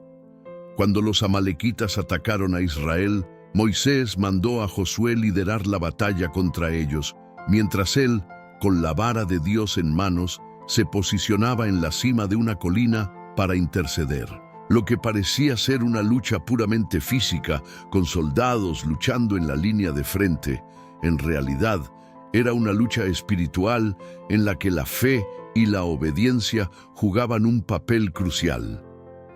Cuando los amalequitas atacaron a Israel, Moisés mandó a Josué liderar la batalla contra ellos, mientras él, con la vara de Dios en manos, se posicionaba en la cima de una colina para interceder. Lo que parecía ser una lucha puramente física, con soldados luchando en la línea de frente, en realidad era una lucha espiritual en la que la fe y la obediencia jugaban un papel crucial.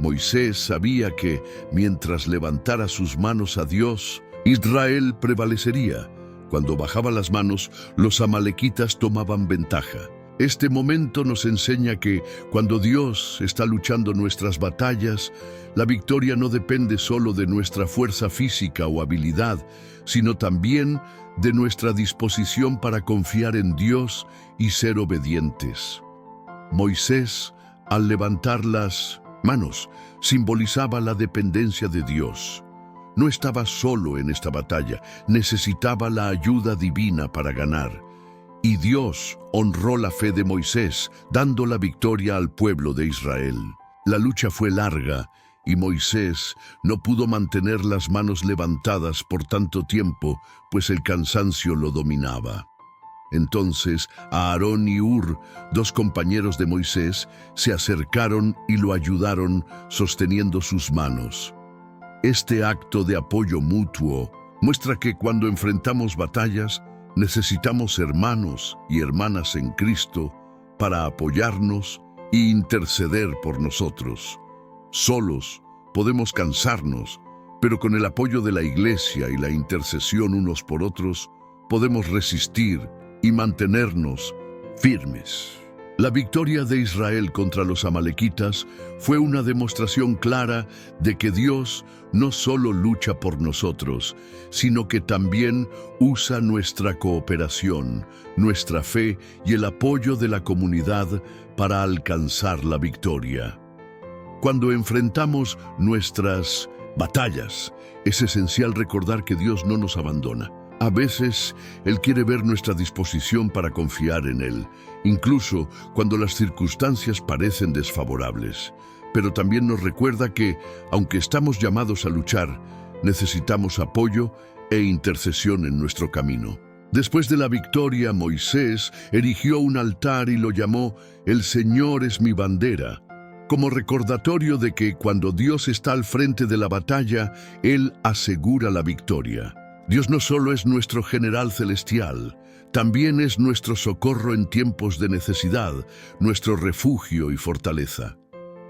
Moisés sabía que, mientras levantara sus manos a Dios, Israel prevalecería. Cuando bajaba las manos, los amalequitas tomaban ventaja. Este momento nos enseña que, cuando Dios está luchando nuestras batallas, la victoria no depende solo de nuestra fuerza física o habilidad, sino también de nuestra disposición para confiar en Dios y ser obedientes. Moisés, al levantar las manos, simbolizaba la dependencia de Dios. No estaba solo en esta batalla, necesitaba la ayuda divina para ganar. Y Dios honró la fe de Moisés, dando la victoria al pueblo de Israel. La lucha fue larga, y Moisés no pudo mantener las manos levantadas por tanto tiempo, pues el cansancio lo dominaba. Entonces Aarón y Hur, dos compañeros de Moisés, se acercaron y lo ayudaron sosteniendo sus manos. Este acto de apoyo mutuo muestra que cuando enfrentamos batallas, necesitamos hermanos y hermanas en Cristo para apoyarnos e interceder por nosotros. Solos podemos cansarnos, pero con el apoyo de la Iglesia y la intercesión unos por otros, podemos resistir y mantenernos firmes. La victoria de Israel contra los amalequitas fue una demostración clara de que Dios no solo lucha por nosotros, sino que también usa nuestra cooperación, nuestra fe y el apoyo de la comunidad para alcanzar la victoria. Cuando enfrentamos nuestras batallas, es esencial recordar que Dios no nos abandona. A veces, Él quiere ver nuestra disposición para confiar en Él, incluso cuando las circunstancias parecen desfavorables. Pero también nos recuerda que, aunque estamos llamados a luchar, necesitamos apoyo e intercesión en nuestro camino. Después de la victoria, Moisés erigió un altar y lo llamó "El Señor es mi bandera", como recordatorio de que cuando Dios está al frente de la batalla, Él asegura la victoria. Dios no solo es nuestro general celestial, también es nuestro socorro en tiempos de necesidad, nuestro refugio y fortaleza.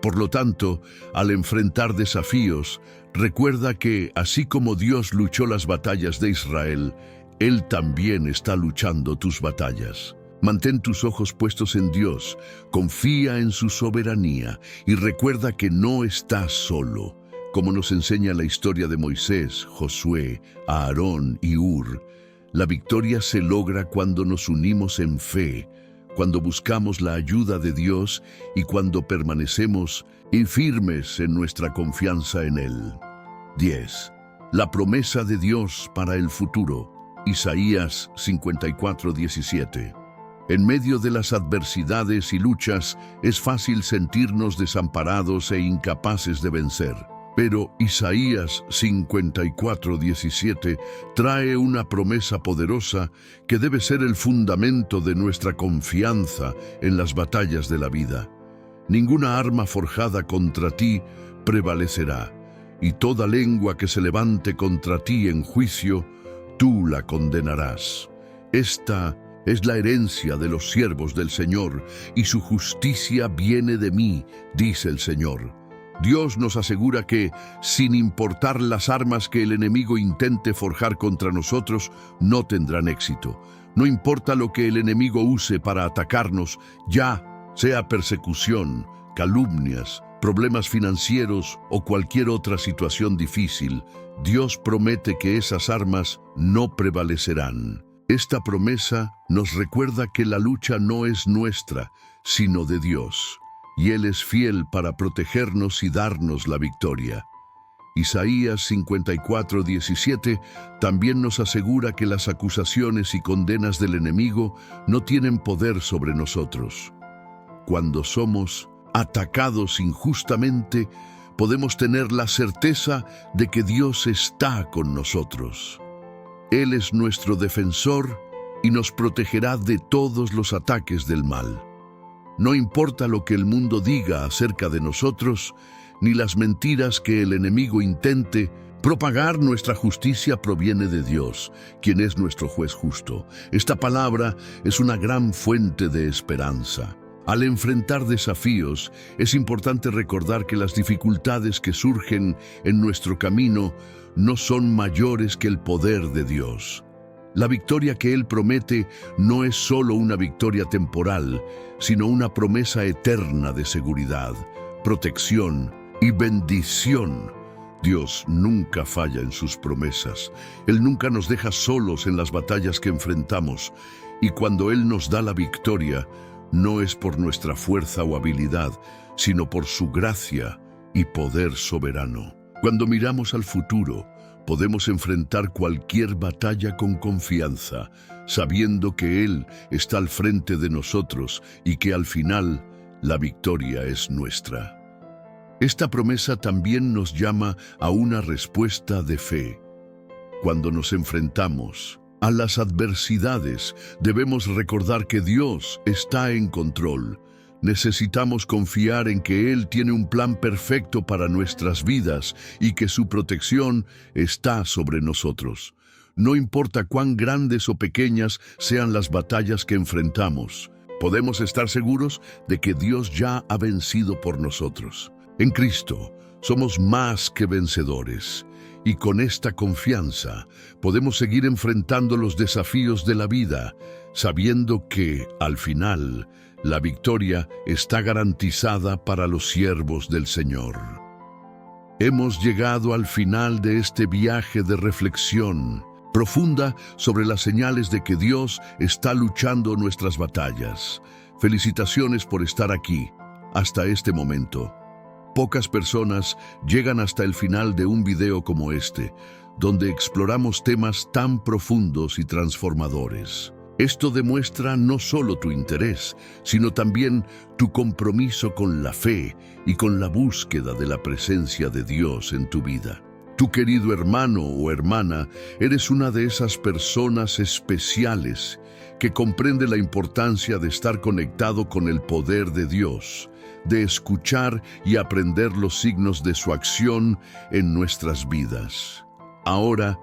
Por lo tanto, al enfrentar desafíos, recuerda que, así como Dios luchó las batallas de Israel, Él también está luchando tus batallas. Mantén tus ojos puestos en Dios, confía en su soberanía y recuerda que no estás solo. Como nos enseña la historia de Moisés, Josué, Aarón y Hur, la victoria se logra cuando nos unimos en fe, cuando buscamos la ayuda de Dios y cuando permanecemos firmes en nuestra confianza en Él. 10. La promesa de Dios para el futuro. Isaías 54:17. En medio de las adversidades y luchas, es fácil sentirnos desamparados e incapaces de vencer. Pero Isaías 54:17 trae una promesa poderosa que debe ser el fundamento de nuestra confianza en las batallas de la vida. Ninguna arma forjada contra ti prevalecerá, y toda lengua que se levante contra ti en juicio, tú la condenarás. Esta es la herencia de los siervos del Señor, y su justicia viene de mí, dice el Señor. Dios nos asegura que, sin importar las armas que el enemigo intente forjar contra nosotros, no tendrán éxito. No importa lo que el enemigo use para atacarnos, ya sea persecución, calumnias, problemas financieros o cualquier otra situación difícil, Dios promete que esas armas no prevalecerán. Esta promesa nos recuerda que la lucha no es nuestra, sino de Dios, y Él es fiel para protegernos y darnos la victoria. Isaías 54:17 también nos asegura que las acusaciones y condenas del enemigo no tienen poder sobre nosotros. Cuando somos atacados injustamente, podemos tener la certeza de que Dios está con nosotros. Él es nuestro defensor y nos protegerá de todos los ataques del mal. No importa lo que el mundo diga acerca de nosotros, ni las mentiras que el enemigo intente propagar, nuestra justicia proviene de Dios, quien es nuestro juez justo. Esta palabra es una gran fuente de esperanza. Al enfrentar desafíos, es importante recordar que las dificultades que surgen en nuestro camino no son mayores que el poder de Dios. La victoria que Él promete no es solo una victoria temporal, sino una promesa eterna de seguridad, protección y bendición. Dios nunca falla en sus promesas. Él nunca nos deja solos en las batallas que enfrentamos, y cuando Él nos da la victoria, no es por nuestra fuerza o habilidad, sino por su gracia y poder soberano. Cuando miramos al futuro, podemos enfrentar cualquier batalla con confianza, sabiendo que Él está al frente de nosotros y que al final la victoria es nuestra. Esta promesa también nos llama a una respuesta de fe. Cuando nos enfrentamos a las adversidades, debemos recordar que Dios está en control. Necesitamos confiar en que Él tiene un plan perfecto para nuestras vidas y que su protección está sobre nosotros. No importa cuán grandes o pequeñas sean las batallas que enfrentamos, podemos estar seguros de que Dios ya ha vencido por nosotros. En Cristo somos más que vencedores. Y con esta confianza podemos seguir enfrentando los desafíos de la vida, sabiendo que, al final, la victoria está garantizada para los siervos del Señor. Hemos llegado al final de este viaje de reflexión profunda sobre las señales de que Dios está luchando nuestras batallas. Felicitaciones por estar aquí, hasta este momento. Pocas personas llegan hasta el final de un video como este, donde exploramos temas tan profundos y transformadores. Esto demuestra no solo tu interés, sino también tu compromiso con la fe y con la búsqueda de la presencia de Dios en tu vida. Tu querido hermano o hermana, eres una de esas personas especiales que comprende la importancia de estar conectado con el poder de Dios, de escuchar y aprender los signos de su acción en nuestras vidas. Ahora,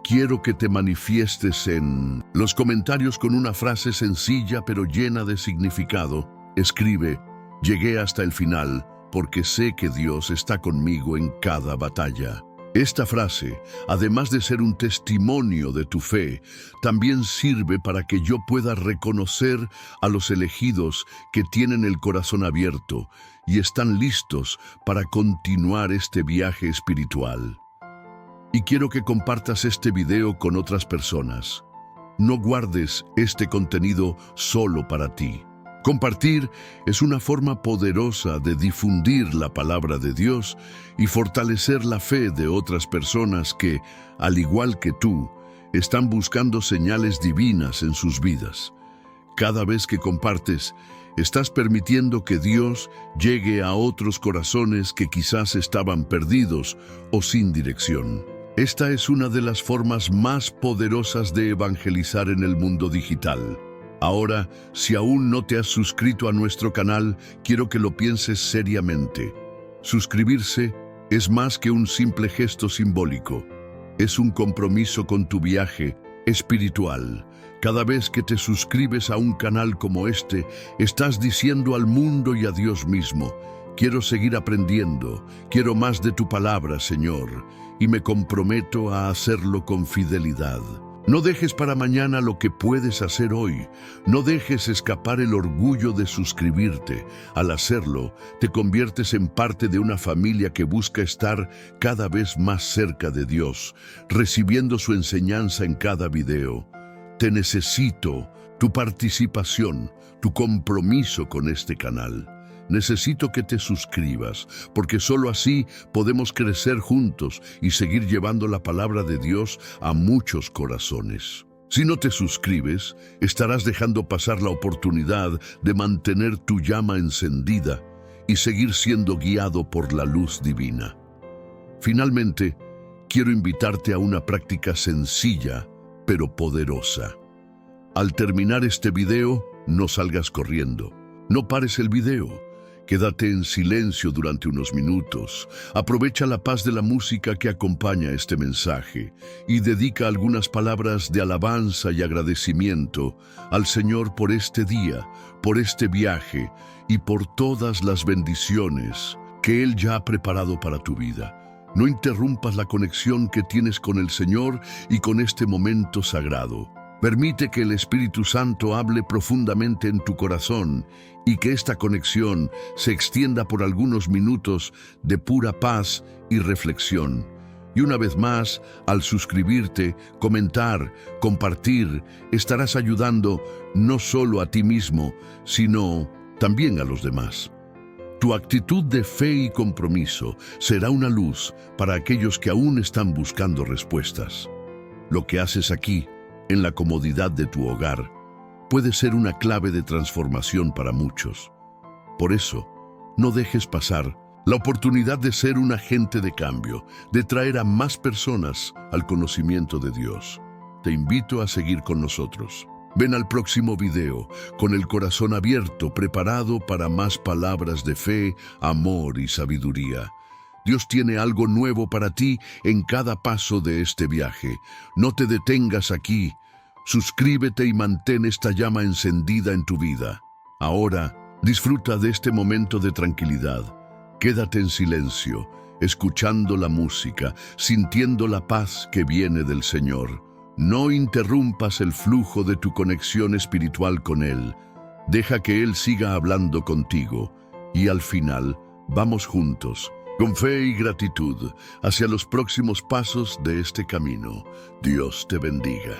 quiero que te manifiestes en los comentarios con una frase sencilla pero llena de significado. Escribe: llegué hasta el final porque sé que Dios está conmigo en cada batalla. Esta frase, además de ser un testimonio de tu fe, también sirve para que yo pueda reconocer a los elegidos que tienen el corazón abierto y están listos para continuar este viaje espiritual. Y quiero que compartas este video con otras personas. No guardes este contenido solo para ti. Compartir es una forma poderosa de difundir la palabra de Dios y fortalecer la fe de otras personas que, al igual que tú, están buscando señales divinas en sus vidas. Cada vez que compartes, estás permitiendo que Dios llegue a otros corazones que quizás estaban perdidos o sin dirección. Esta es una de las formas más poderosas de evangelizar en el mundo digital. Ahora, si aún no te has suscrito a nuestro canal, quiero que lo pienses seriamente. Suscribirse es más que un simple gesto simbólico. Es un compromiso con tu viaje espiritual. Cada vez que te suscribes a un canal como este, estás diciendo al mundo y a Dios mismo: quiero seguir aprendiendo, quiero más de tu palabra, Señor, y me comprometo a hacerlo con fidelidad. No dejes para mañana lo que puedes hacer hoy. No dejes escapar el orgullo de suscribirte. Al hacerlo, te conviertes en parte de una familia que busca estar cada vez más cerca de Dios, recibiendo su enseñanza en cada video. Te necesito, tu participación, tu compromiso con este canal. Necesito que te suscribas, porque solo así podemos crecer juntos y seguir llevando la palabra de Dios a muchos corazones. Si no te suscribes, estarás dejando pasar la oportunidad de mantener tu llama encendida y seguir siendo guiado por la luz divina. Finalmente, quiero invitarte a una práctica sencilla, pero poderosa. Al terminar este video, no salgas corriendo. No pares el video. Quédate en silencio durante unos minutos. Aprovecha la paz de la música que acompaña este mensaje y dedica algunas palabras de alabanza y agradecimiento al Señor por este día, por este viaje y por todas las bendiciones que Él ya ha preparado para tu vida. No interrumpas la conexión que tienes con el Señor y con este momento sagrado. Permite que el Espíritu Santo hable profundamente en tu corazón y que esta conexión se extienda por algunos minutos de pura paz y reflexión. Y una vez más, al suscribirte, comentar, compartir, estarás ayudando no solo a ti mismo, sino también a los demás. Tu actitud de fe y compromiso será una luz para aquellos que aún están buscando respuestas. Lo que haces aquí, en la comodidad de tu hogar, puede ser una clave de transformación para muchos. Por eso, no dejes pasar la oportunidad de ser un agente de cambio, de traer a más personas al conocimiento de Dios. Te invito a seguir con nosotros. Ven al próximo video con el corazón abierto, preparado para más palabras de fe, amor y sabiduría. Dios tiene algo nuevo para ti en cada paso de este viaje. No te detengas aquí. Suscríbete y mantén esta llama encendida en tu vida. Ahora, disfruta de este momento de tranquilidad. Quédate en silencio, escuchando la música, sintiendo la paz que viene del Señor. No interrumpas el flujo de tu conexión espiritual con Él. Deja que Él siga hablando contigo. Y al final, vamos juntos, con fe y gratitud, hacia los próximos pasos de este camino. Dios te bendiga.